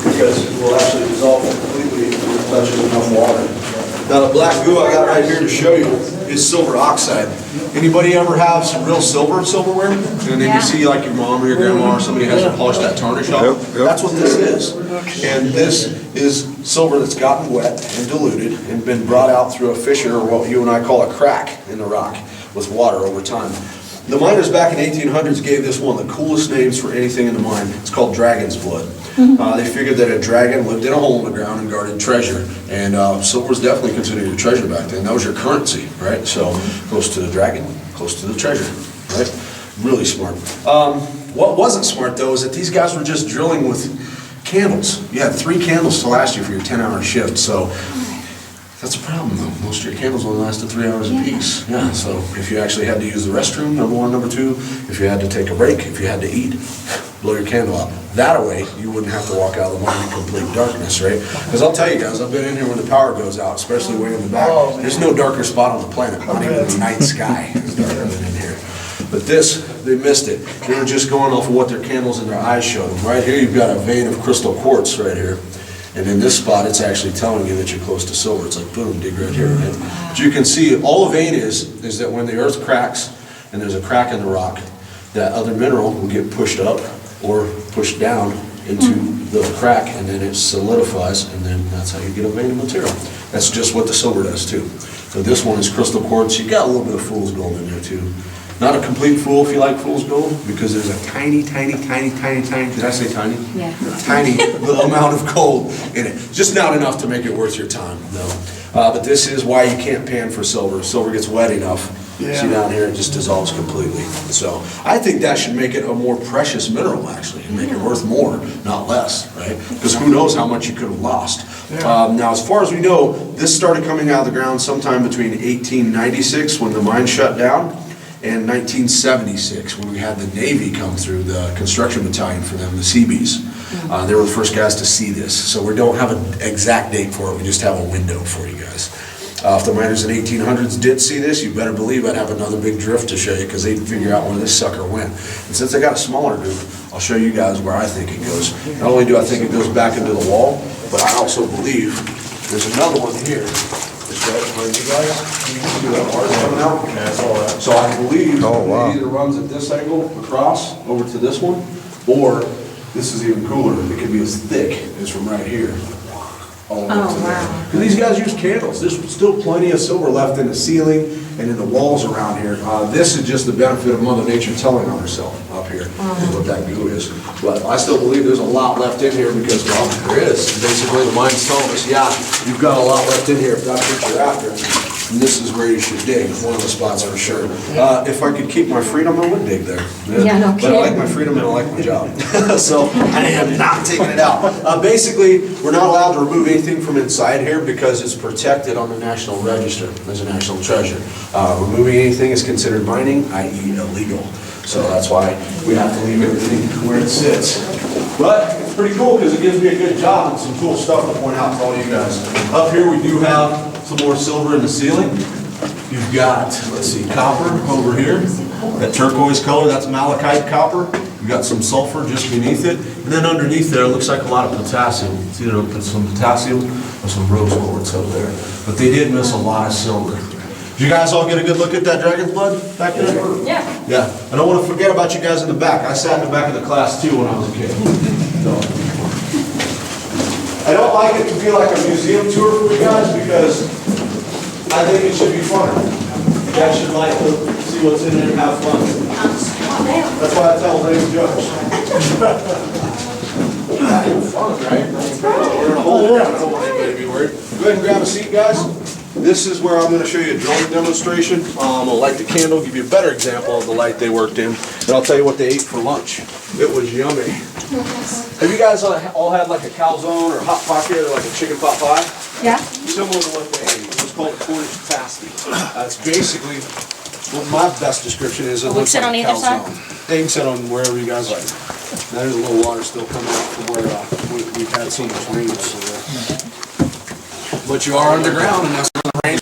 because it will actually dissolve completely if it touches enough water. Now, the black goo I got right here to show you is silver oxide. Anybody ever have some real silverware? And then you see like your mom or your grandma or somebody has to polish that tarnish off? Yep, yep. That's what this is. And this is silver that's gotten wet and diluted and been brought out through a fissure, or what you and I call a crack in the rock, with water over time. The miners back in 1800s gave this one of the coolest names for anything in the mine. It's called dragon's blood. They figured that a dragon lived in a hole in the ground and guarded treasure. And silver was definitely considered your treasure back then. That was your currency, right? So close to the dragon, close to the treasure, right? Really smart. What wasn't smart, though, is that these guys were just drilling with candles. You had 3 candles to last you for your 10-hour shift. So that's a problem, though. Most of your candles only lasted 3 hours apiece. Yeah, so if you actually had to use the restroom, number 1, number 2, if you had to take a break, if you had to eat, blow your candle out. That way, you wouldn't have to walk out of the mine in complete darkness, right? Because I'll tell you guys, I've been in here when the power goes out, especially way in the back. There's no darker spot on the planet. Not even the night sky is darker than in here. But this, they missed it. They were just going off of what their candles in their eyes showed them. Right here, you've got a vein of crystal quartz right here. And in this spot, it's actually telling you that you're close to silver. It's like, boom, dig right here. Right? But you can see, all a vein is that when the earth cracks, and there's a crack in the rock, that other mineral will get pushed up or pushed down into the crack, and then it solidifies, and then that's how you get a vein of material. That's just what the silver does, too. So this one is crystal quartz. You got a little bit of fool's gold in there, too. Not a complete fool if you like fool's gold, because there's a tiny, did I say tiny? Yeah. Tiny little amount of gold in it. Just not enough to make it worth your time, no. But this is why you can't pan for silver. Silver gets wet enough. See down here, it just dissolves completely. So I think that should make it a more precious mineral, actually, and make it worth more, not less, right? Because who knows how much you could have lost. Now, as far as we know, this started coming out of the ground sometime between 1896, when the mine shut down, and 1976, when we had the Navy come through, the construction battalion for them, the Seabees. They were the first guys to see this. So we don't have an exact date for it, we just have a window for you guys. If the miners in 1800s did see this, you better believe I'd have another big drift to show you, because they'd figure out where this sucker went. And since I got a smaller group, I'll show you guys where I think it goes. Not only do I think it goes back into the wall, but I also believe there's another one here. It's right behind you guys. You can see that bars coming out. Yeah, I saw that. So I believe it either runs at this angle across over to this one, or this is even cooler. It could be as thick as from right here. All the way to there. Because these guys use candles. There's still plenty of silver left in the ceiling and in the walls around here. This is just the benefit of Mother Nature telling on herself up here, what that goo is. But I still believe there's a lot left in here, because, well, there is. Basically, the mine's telling us, yeah, you've got a lot left in here if that's what you're after. And this is where you should dig, one of the spots for sure. If I could keep my freedom, I would dig there. Yeah, no But I like my freedom and I like my job. So I am not taking it out. Basically, we're not allowed to remove anything from inside here, because it's protected on the National Register as a national treasure. Removing anything is considered mining, i.e. illegal. So that's why we have to leave everything where it sits. But it's pretty cool, because it gives me a good job and some cool stuff to point out to all you guys. Up here we do have some more silver in the ceiling. You've got, let's see, copper over here. That turquoise color, that's malachite copper. You've got some sulfur just beneath it. And then underneath there, it looks like a lot of potassium. It's either some potassium or some rose quartz up there. But they did miss a lot of silver. Did you guys all get a good look at that dragon's blood back there? Yeah. Yeah. I don't want to forget about you guys in the back. I sat in the back of the class too when I was a kid. So. I don't like it to be like a museum tour for you guys, because I think it should be fun. You guys should like to see what's in there and have fun. That's why I tell ladies jokes. Fun, right? We're in a hole. I don't want anybody to be worried. Go ahead and grab a seat, guys. This is where I'm going to show you a drilling demonstration. I'm going to light the candle, give you a better example of the light they worked in, and I'll tell you what they ate for lunch. It was yummy. Have you guys all had like a calzone or a hot pocket or like a chicken pot pie? Yeah. Similar to what they ate. It was called Cornish pasty. That's basically what my best description is. It looks like a calzone. They can sit on wherever you guys like. Now, there's a little water still coming out from where we've had so much rain over there. But you are underground, and that's where the rain.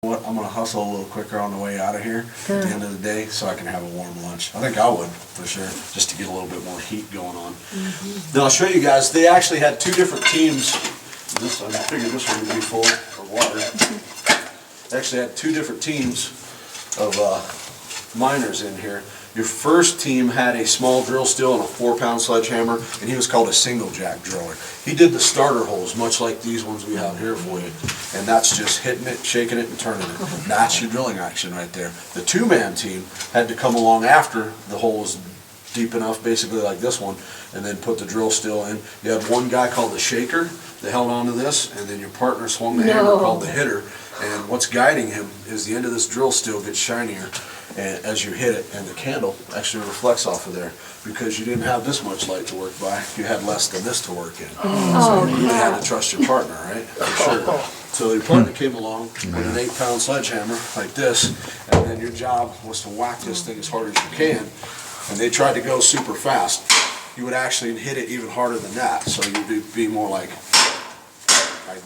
What, I'm gonna hustle a little quicker on the way out of here at the end of the day so I can have a warm lunch. I think I would, for sure, just to get a little bit more heat going on. Now I'll show you guys, they actually had two different teams. This, I figured this one would be full of water. They actually had two different teams of miners in here. Your first team had a small drill steel and a 4-pound sledgehammer, and he was called a single jack driller. He did the starter holes, much like these ones we have here for you. And that's just hitting it, shaking it, and turning it. That's your drilling action right there. The 2-man team had to come along after the hole was deep enough, basically like this one, and then put the drill steel in. You had one guy called the shaker that held onto this, and then your partner swung the hammer called the hitter. And what's guiding him is the end of this drill steel gets shinier and as you hit it, and the candle actually reflects off of there, because you didn't have this much light to work by, you had less than this to work in. So you really had to trust your partner, right? For sure. So your partner came along with an 8-pound sledgehammer like this, and then your job was to whack this thing as hard as you can, and they tried to go super fast. You would actually hit it even harder than that, so you'd be more like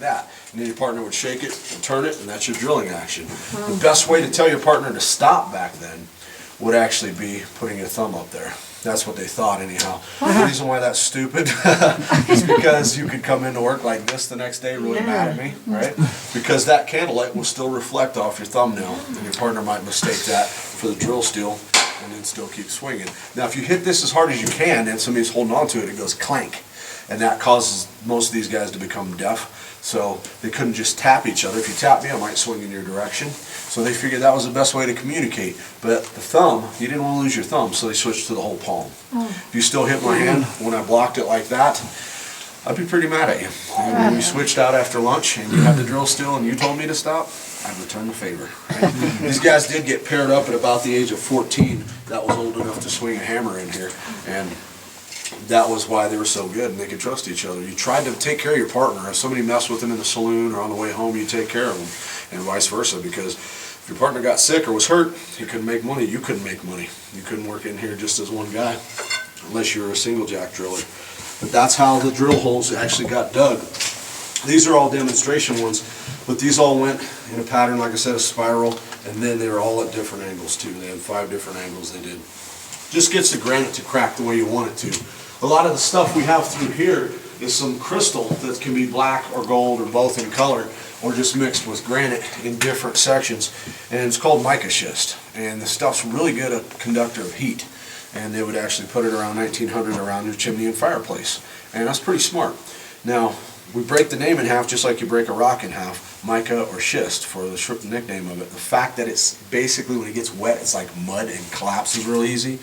that. And then your partner would shake it and turn it, and that's your drilling action. The best way to tell your partner to stop back then would actually be putting your thumb up there. That's what they thought anyhow. The reason why that's stupid is because you could come into work like this the next day really mad at me, right? Because that candlelight will still reflect off your thumbnail, and your partner might mistake that for the drill steel and then still keep swinging. Now if you hit this as hard as you can and somebody's holding on to it, it goes clank. And that causes most of these guys to become deaf. So they couldn't just tap each other. If you tap me, I might swing in your direction. So they figured that was the best way to communicate. But the thumb, you didn't want to lose your thumb, so they switched to the whole palm. If you still hit my hand when I blocked it like that, I'd be pretty mad at you. And when we switched out after lunch and you had the drill steel and you told me to stop, I'd return the favor. These guys did get paired up at about the age of 14 that was old enough to swing a hammer in here. And that was why they were so good and they could trust each other. You tried to take care of your partner. If somebody messed with them in the saloon or on the way home, you take care of them, and vice versa, because if your partner got sick or was hurt, he couldn't make money, you couldn't make money. You couldn't work in here just as one guy unless you were a single jack driller. But that's how the drill holes actually got dug. These are all demonstration ones, but these all went in a pattern, like I said, a spiral, and then they were all at different angles too. They had 5 different angles they did. Just gets the granite to crack the way you want it to. A lot of the stuff we have through here is some crystal that can be black or gold or both in color, or just mixed with granite in different sections, and it's called mica schist. And the stuff's really good a conductor of heat, and they would actually put it around 1900 around your chimney and fireplace, and that's pretty smart. Now we break the name in half just like you break a rock in half, mica or schist for the nickname of it. The fact that it's basically, when it gets wet, it's like mud and collapses real easy,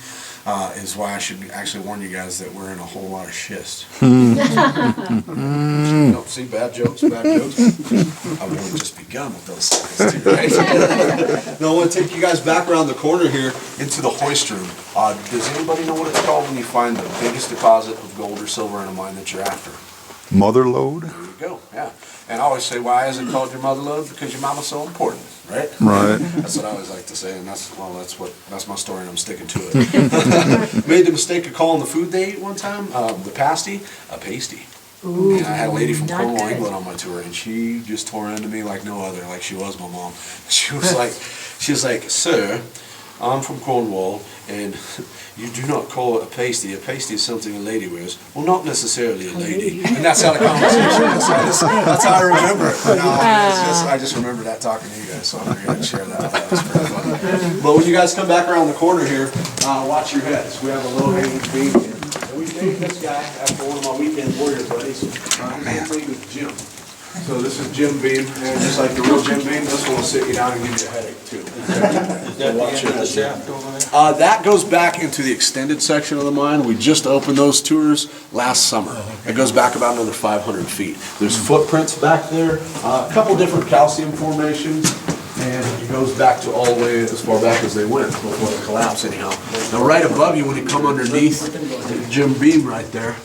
is why I should actually warn you guys that we're in a whole lot of schist. Nope, see, bad jokes, bad jokes. I've only just begun with those things too, right? Now I want to take you guys back around the corner here into the hoist room. Does anybody know what it's called when you find the biggest deposit of gold or silver in a mine that you're after? Mother lode? There you go, yeah. And I always say, why is it called your mother lode? Because your mama's so important, right? Right. That's what I always like to say, and that's my story, and I'm sticking to it. Made the mistake of calling the food they ate one time, the pasty, a pasty. Ooh, and I had a lady from Cornwall, England on my tour, and she just tore into me like no other, like she was my mom. She was like, sir, I'm from Cornwall, and you do not call it a pasty. A pasty is something a lady wears. Well, not necessarily a lady. And that's how the conversation is. That's how I remember it. I just remember that talking to you guys, so I'm going to share that. That was pretty funny. But when you guys come back around the corner here, watch your heads. We have a low-hanging beam here. And we named this guy after one of my weekend warrior buddies. His name is Jim. So this is Jim Beam, and just like the real Jim Beam, this one will sit you down and give you a headache too. Is that the end of the shaft over there? That goes back into the extended section of the mine. We just opened those tours last summer. It goes back about another 500 feet. There's footprints back there, a couple different calcium formations, and it goes back to all the way as far back as they went before the collapse anyhow. Now right above you, when you come underneath Jim Beam right there,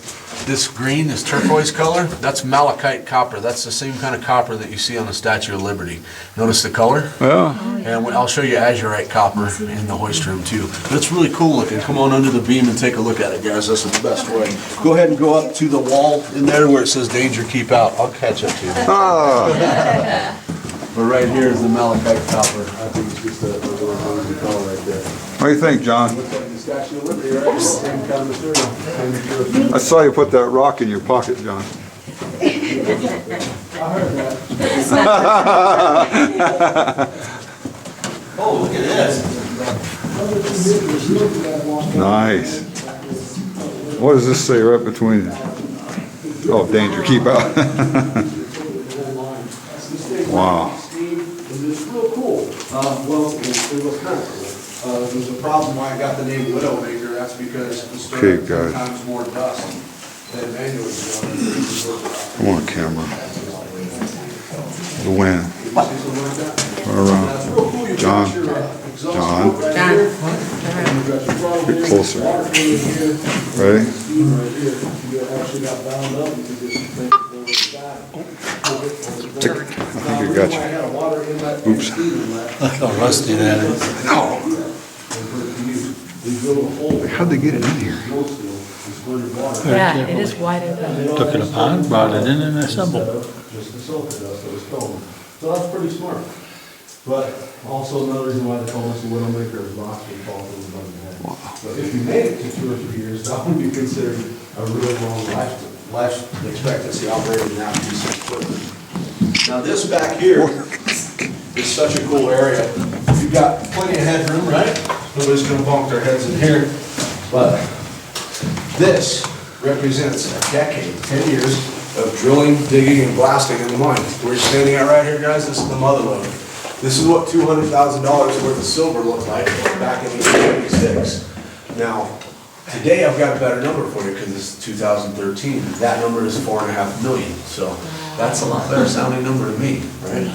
this green, this turquoise color, that's malachite copper. That's the same kind of copper that you see on the Statue of Liberty. Notice the color? Yeah. And I'll show you azurite copper in the hoist room too. But it's really cool looking. Come on under the beam and take a look at it, guys. That's the best way. Go ahead and go up to the wall in there where it says danger, keep out. I'll catch up to you. But right here is the malachite copper. I think it's just a really amazing color right there. What do you think, John? Looks like the Statue of Liberty, right? Same kind of material. I saw you put that rock in your pocket, John. I heard that. Oh, look at this. Nice. What does this say right between? Oh, danger, keep out. Wow. It's real cool. Well, it was kind of cool. There's a problem why I got the name Widowmaker. That's because the Okay, story guys. sometimes more dust than manually. Come on, camera. The wind. Turn around. John. exhaust John. port right here. And you've got your throttle Get here, closer. water coming in here, Ready? steam right here. You actually got bound up, you can just make it go like that. Hold it, hold it there. I think I got you. I had water inlet and steam inlet. Look how rusty that is. How'd they get it in here? Yeah, it is wide open. Took it apart, brought it in and assembled. Just the sulfur dust that was going. So that's pretty smart. But also another reason why they call us the Widowmaker is lots of fall through the head. But if you made it to 2 or 3 years, that would be considered a really long life expectancy operating that piece of equipment. Now this back here is such a cool area. You've got plenty of headroom, right? Nobody's gonna bonk their heads in here. But this represents a decade, 10 years of drilling, digging, and blasting in the mine. We're standing at right here, guys. This is the mother lode. This is what $200,000 worth of silver looked like back in 1896. Now, today I've got a better number for you because it's 2013. That number is $4.5 million. So that's a lot better sounding number to me, right?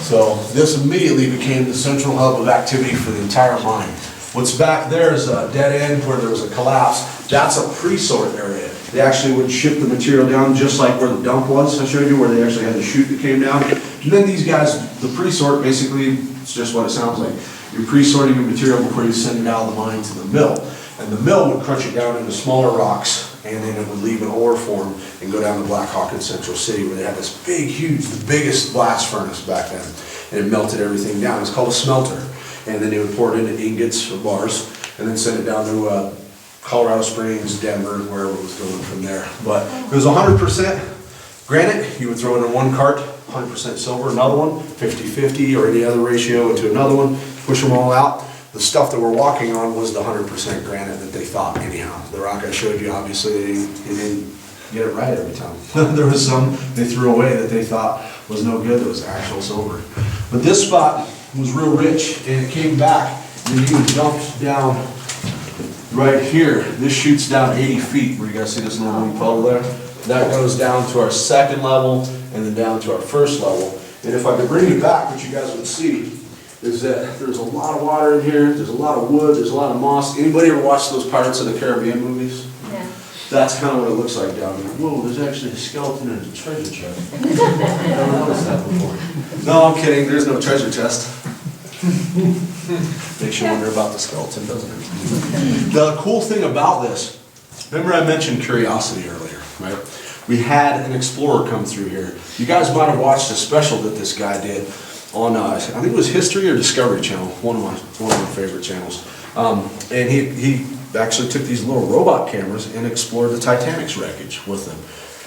So this immediately became the central hub of activity for the entire mine. What's back there is a dead end where there was a collapse. That's a pre-sort area. They actually would ship the material down just like where the dump was, I showed you, where they actually had the chute that came down. And then these guys, the pre-sort, basically, it's just what it sounds like. You're pre-sorting your material before you send it out of the mine to the mill. And the mill would crunch it down into smaller rocks, and then it would leave an ore form and go down to Black Hawk in Central City, where they had this big, huge, the biggest blast furnace back then. And it melted everything down. It's called a smelter. And then they would pour it into ingots or bars, and then send it down to Colorado Springs, Denver, wherever it was going from there. But it was 100% granite. You would throw it in one cart, 100% silver, another one, 50-50 or any other ratio into another one, push them all out. The stuff that we're walking on was the 100% granite that they thought anyhow. The rock I showed you, obviously, they didn't get it right every time. There was some they threw away that they thought was no good, that was actual silver. But this spot was real rich, and it came back, and then you would jump down right here. This shoots down 80 feet, where you guys see this little wing puddle there. That goes down to our second level, and then down to our first level. And if I could bring you back, what you guys would see is that there's a lot of water in here, there's a lot of wood, there's a lot of moss. Anybody ever watch those Pirates of the Caribbean movies? Yeah. That's kind of what it looks like down there. Whoa, there's actually a skeleton in a treasure chest. I've never noticed that before. No, I'm kidding, there's no treasure chest. Makes you wonder about the skeleton, doesn't it? The cool thing about this, remember I mentioned curiosity earlier, right? We had an explorer come through here. You guys might have watched a special that this guy did on, I think it was History or Discovery Channel, one of my favorite channels. And he actually took these little robot cameras and explored the Titanic's wreckage with them.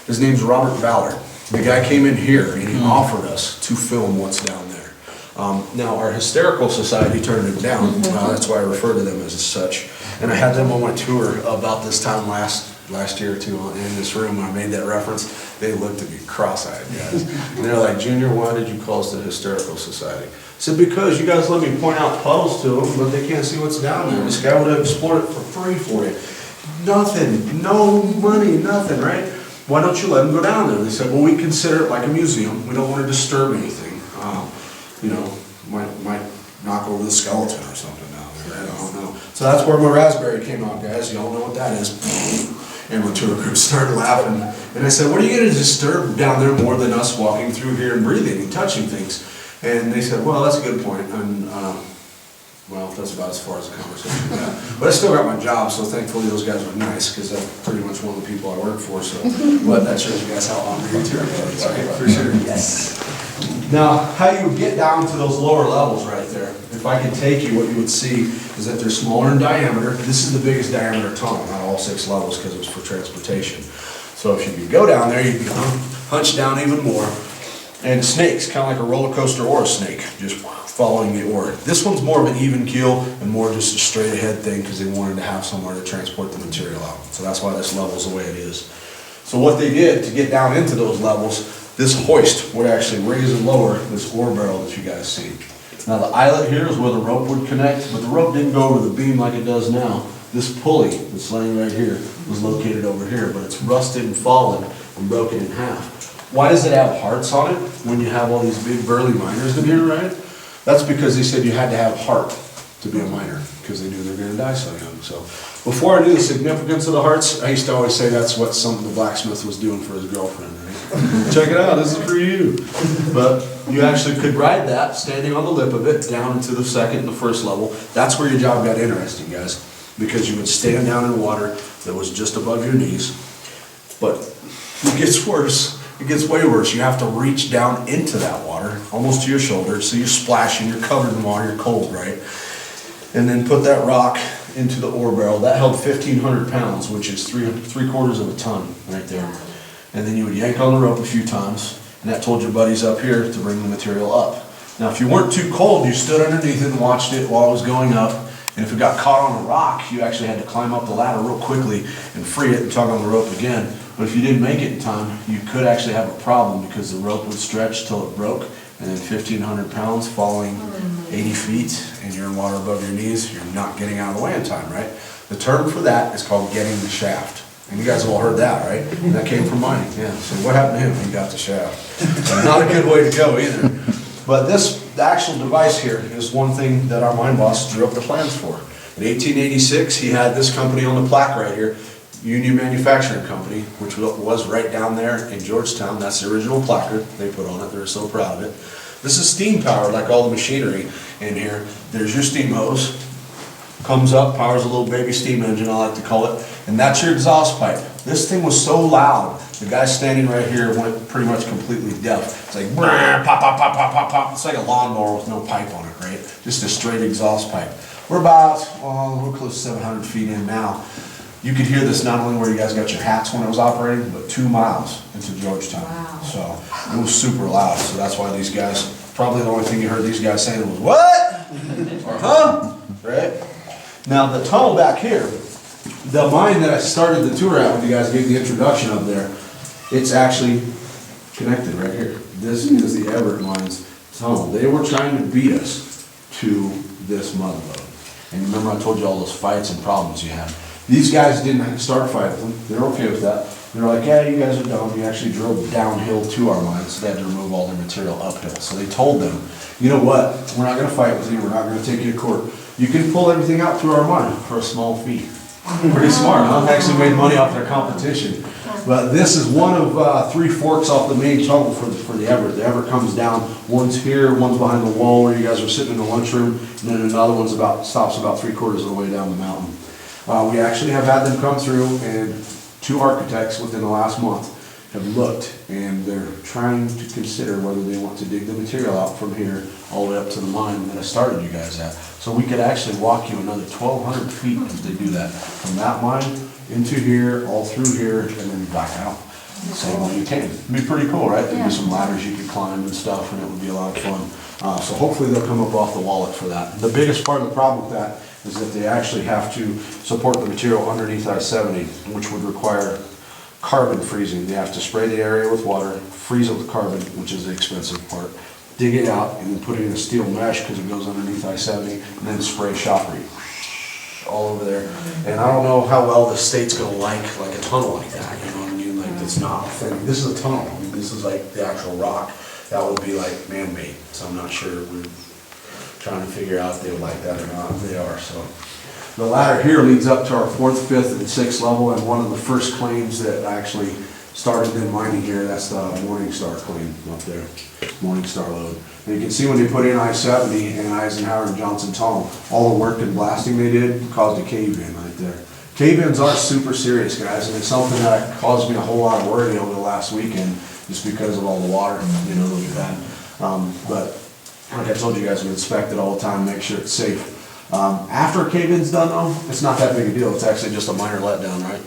His name's Robert Ballard. The guy came in here and he offered us to film what's down there. Now, our Hysterical Society turned it down. That's why I refer to them as such. And I had them on my tour about this time last year or two in this room. I made that reference. They looked at me cross-eyed, guys. And they're like, Junior, why did you call us the Hysterical Society? I said, because you guys let me point out puddles to them, but they can't see what's down there. This guy would have explored it for free for you. Nothing, no money, nothing, right? Why don't you let them go down there? They said, well, we consider it like a museum. We don't want to disturb anything. You know, might knock over the skeleton or something down there. I don't know. So that's where my raspberry came out, guys. Y'all know what that is. And my tour group started laughing. And I said, what are you going to disturb down there more than us walking through here and breathing and touching things? And they said, well, that's a good point. And, well, that's about as far as the conversation got. But I still got my job, so thankfully those guys were nice, because that's pretty much one of the people I work for. So, but that shows you guys how hungry your tour guide is, right? For sure. Yes. Now, how you would get down to those lower levels right there, if I could take you, what you would see is that they're smaller in diameter. This is the biggest diameter tunnel, not all 6 levels, because it was for transportation. So if you could go down there, you'd be hunched down even more. And snakes, kind of like a roller coaster or a snake, just following the ore. This one's more of an even keel and more just a straight ahead thing because they wanted to have somewhere to transport the material out. So that's why this level's the way it is. So what they did to get down into those levels, this hoist would actually raise and lower this ore barrel that you guys see. Now the eyelet here is where the rope would connect, but the rope didn't go over the beam like it does now. This pulley that's laying right here was located over here, but it's rusted and fallen and broken in half. Why does it have hearts on it when you have all these big burly miners in here, right? That's because they said you had to have heart. to be a miner, because they knew they were gonna die so young. So before I knew the significance of the hearts, I used to always say that's what the blacksmith was doing for his girlfriend, right? Check it out, this is for you. But you actually could ride that, standing on the lip of it, down into the second and the first level. That's where your job got interesting, guys, because you would stand down in water that was just above your knees. But it gets worse. It gets way worse. You have to reach down into that water, almost to your shoulder, so you're splashing, you're covered in water, you're cold, right? And then put that rock into the ore barrel. That held 1,500 pounds, which is three quarters of a ton right there. And then you would yank on the rope a few times, and that told your buddies up here to bring the material up. Now, if you weren't too cold, you stood underneath it and watched it while it was going up. And if it got caught on a rock, you actually had to climb up the ladder real quickly and free it and tug on the rope again. But if you didn't make it in time, you could actually have a problem, because the rope would stretch till it broke, and then 1,500 pounds falling 80 feet, and you're in water above your knees, you're not getting out of the way in time, right? The term for that is called getting the shaft. And you guys have all heard that, right? And that came from mining, yeah. So what happened to him? He got the shaft. Not a good way to go either. But the actual device here is one thing that our mine boss drew up the plans for. In 1886, he had this company on the plaque right here, Union Manufacturing Company, which was right down there in Georgetown. That's the original placard they put on it. They're so proud of it. This is steam powered, like all the machinery in here. There's your steam hose. Comes up, powers a little baby steam engine, I like to call it. And that's your exhaust pipe. This thing was so loud, the guy standing right here went pretty much completely deaf. It's like, pop, pop, pop, pop, pop, pop. It's like a lawnmower with no pipe on it, right? Just a straight exhaust pipe. We're about, we're close to 700 feet in now. You could hear this not only where you guys got your hats when it was operating, but 2 miles into Georgetown. Wow. So it was super loud. So that's why these guys, probably the only thing you heard these guys saying was, what? Or huh? Right? Now the tunnel back here, the mine that I started the tour at when you guys gave the introduction up there, it's actually connected right here. This is the Everett Mine's tunnel. They were trying to beat us to this mud load. And remember I told you all those fights and problems you had. These guys didn't start a fight with them. They're okay with that. They're like, yeah, you guys are dumb. You actually drove downhill to our mine, so they had to remove all their material uphill. So they told them, you know what, we're not going to fight with you. We're not going to take you to court. You can pull everything out through our mine for a small fee. Pretty smart, huh? Actually made money off their competition. But this is one of 3 forks off the main tunnel for the Everett. The Everett comes down, one's here, one's behind the wall where you guys are sitting in the lunchroom, and then another one's stops about 3/4 of the way down the mountain. We actually have had them come through, and 2 architects within the last month have looked, and they're trying to consider whether they want to dig the material out from here all the way up to the mine that I started you guys at. So we could actually walk you another 1,200 feet if they do that, from that mine into here, all through here, and then back out. Same way you can. It'd be pretty cool, right? There'd be some ladders you could climb and stuff, and it would be a lot of fun. So hopefully they'll come up off the wallet for that. The biggest part of the problem with that is that they actually have to support the material underneath I-70, which would require carbon freezing. They have to spray the area with water, freeze it with carbon, which is the expensive part, dig it out, and then put it in a steel mesh because it goes underneath I-70, and then spray shotcrete all over there. And I don't know how well the state's gonna like a tunnel like that, you know what I mean? Like, it's not thin. This is a tunnel. I mean, this is like the actual rock. That would be like man-made, so I'm not sure. We're trying to figure out if they would like that or not. They are, so. The ladder here leads up to our 4th, 5th, and 6th level, and one of the first claims that actually started in mining here, that's the Morningstar claim up there, Morningstar lode. And you can see when they put in I-70 and Eisenhower and Johnson Tunnel, all the work and blasting they did caused a cave-in right there. Cave-ins are super serious, guys, and it's something that caused me a whole lot of worry over the last weekend, just because of all the water, you know, that we've had. But like I told you guys, we inspect it all the time, make sure it's safe. After a cave-in's done though, it's not that big a deal. It's actually just a minor letdown, right?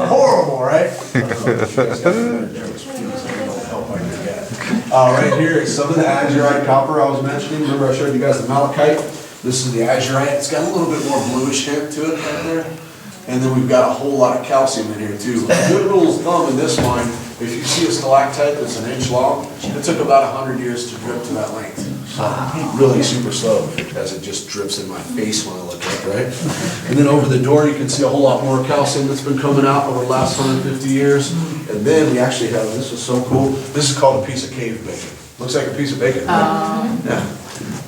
Horrible, right? Right here is some of the azurite copper I was mentioning. Remember I showed you guys the malachite? This is the azurite. It's got a little bit more bluish tint to it right there. And then we've got a whole lot of calcium in here too. A good rule of thumb in this mine, if you see a stalactite that's 1 inch long, it took about 100 years to drip to that length. So really super slow, as it just drips in my face when I look at it, right? And then over the door you can see a whole lot more calcium that's been coming out over the last 150 years. And then we actually have, this is so cool, this is called a piece of cave bacon. Looks like a piece of bacon, right? Yeah.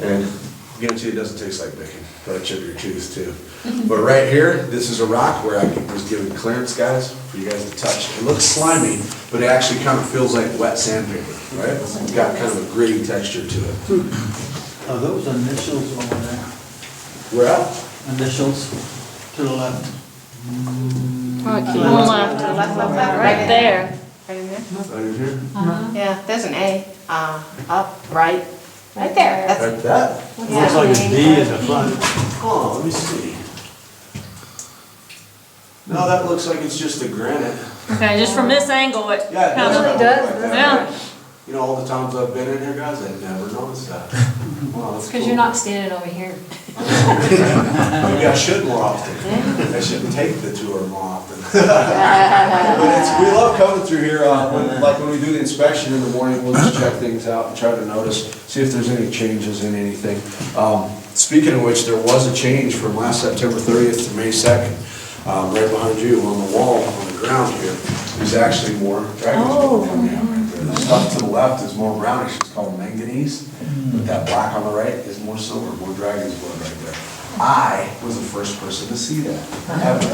And I guarantee it doesn't taste like bacon, but I chip your tooth too. But right here, this is a rock where I was given clearance, guys, for you guys to touch. It looks slimy, but it actually kind of feels like wet sandpaper, right? It's got kind of a gritty texture to it. Are those initials over there? Where at? Initials to the left. One left. Right there. Right in there? Right in here? Yeah, there's an A, up, right there. That's, Like that? yeah. Looks like a D in the front. Oh, let me see. No, that looks like it's just a granite. Okay, just from this angle, it Yeah, it kind does. of, Like that. yeah. You know, all the times I've been in here, guys, I never noticed that. Wow, that's Because cool. you're not standing over here. Maybe I should more often. I shouldn't take the tour more often. But we love coming through here, when we do the inspection in the morning, we'll just check things out and try to notice, see if there's any changes in anything. Speaking of which, there was a change from last September 30th to May 2nd. Right behind you on the wall, on the ground here, there's actually more dragon's blood coming out right there. The stuff to the left is more brownish, it's called manganese. But that black on the right is more silver, more dragon's blood right there. I was the first person to see that, ever.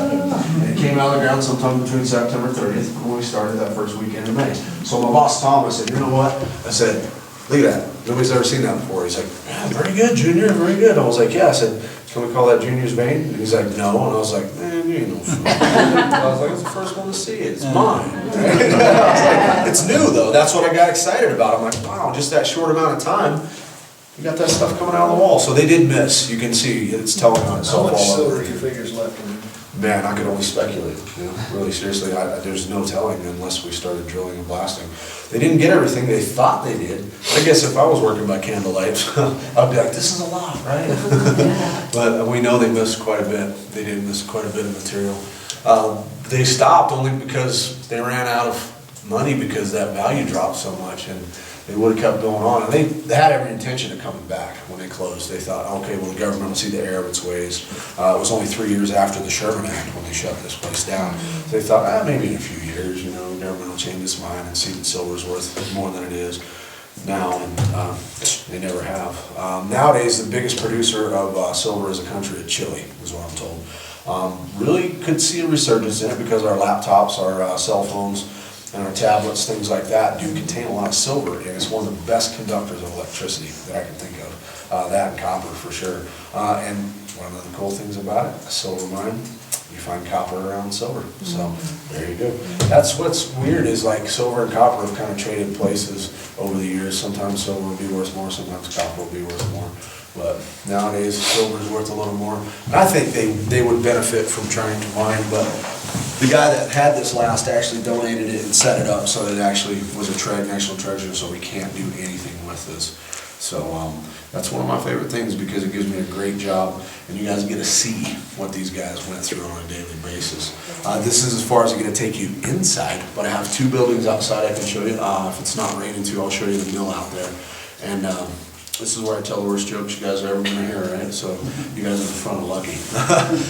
And it came out of the ground sometime between September 30th when we started that first weekend in May. So my boss Tom, I said, you know what? I said, look at that, nobody's ever seen that before. He's like, yeah, very good, Junior, very good. I was like, yeah, I said, can we call that Junior's vein? And he's like, no, and I was like, man, you ain't no fool. I was like, it's the first one to see it, it's mine. I was like, it's new though, that's what I got excited about. I'm like, wow, just that short amount of time, you got that stuff coming out of the wall. So they did miss, you can see, it's telling on How itself much all silver over do you here. figure's left in there? Man, I could only speculate, you know, really seriously, there's no telling unless we started drilling and blasting. They didn't get everything they thought they did. I guess if I was working by candlelight, I'd be like, this is a lot, right? But we know they missed quite a bit. They did miss quite a bit of material. They stopped only because they ran out of money because that value dropped so much, and they would have kept going on. And they had every intention of coming back when they closed. They thought, okay, well, the government will see the error of its ways. It was only 3 years after the Sherman Act when they shut this place down. So they thought, maybe in a few years, you know, the government will change its mind and see that silver's worth more than it is now, and they never have. Nowadays, the biggest producer of silver as a country is Chile, is what I'm told. Really could see a resurgence in it because our laptops, our cell phones, and our tablets, things like that, do contain a lot of silver, and it's one of the best conductors of electricity that I can think of. That and copper for sure. And one of the cool things about it, a silver mine, you find copper around silver. So there you go. That's what's weird is like silver and copper have kind of traded places over the years. Sometimes silver will be worth more, sometimes copper will be worth more. But nowadays, silver is worth a little more. And I think they would benefit from trying to mine, but the guy that had this last actually donated it and set it up so that it actually was a national treasure, so we can't do anything with this. So that's one of my favorite things because it gives me a great job, and you guys get to see what these guys went through on a daily basis. This is as far as I'm going to take you inside, but I have 2 buildings outside I can show you. If it's not raining too, I'll show you the mill out there. And this is where I tell the worst jokes you guys are ever going to hear, right? So you guys are the front of lucky.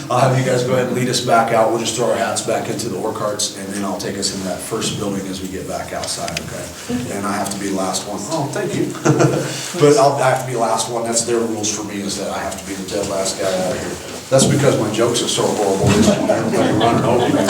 I'll have you guys go ahead and lead us back out. We'll just throw our hats back into the ore carts, and then I'll take us into that first building as we get back outside, okay? And I have to be the last one. Oh, thank you. But I have to be the last one. That's their rules for me, is that I have to be the dead last guy out of here. That's because my jokes are so horrible. They just want everybody running over me.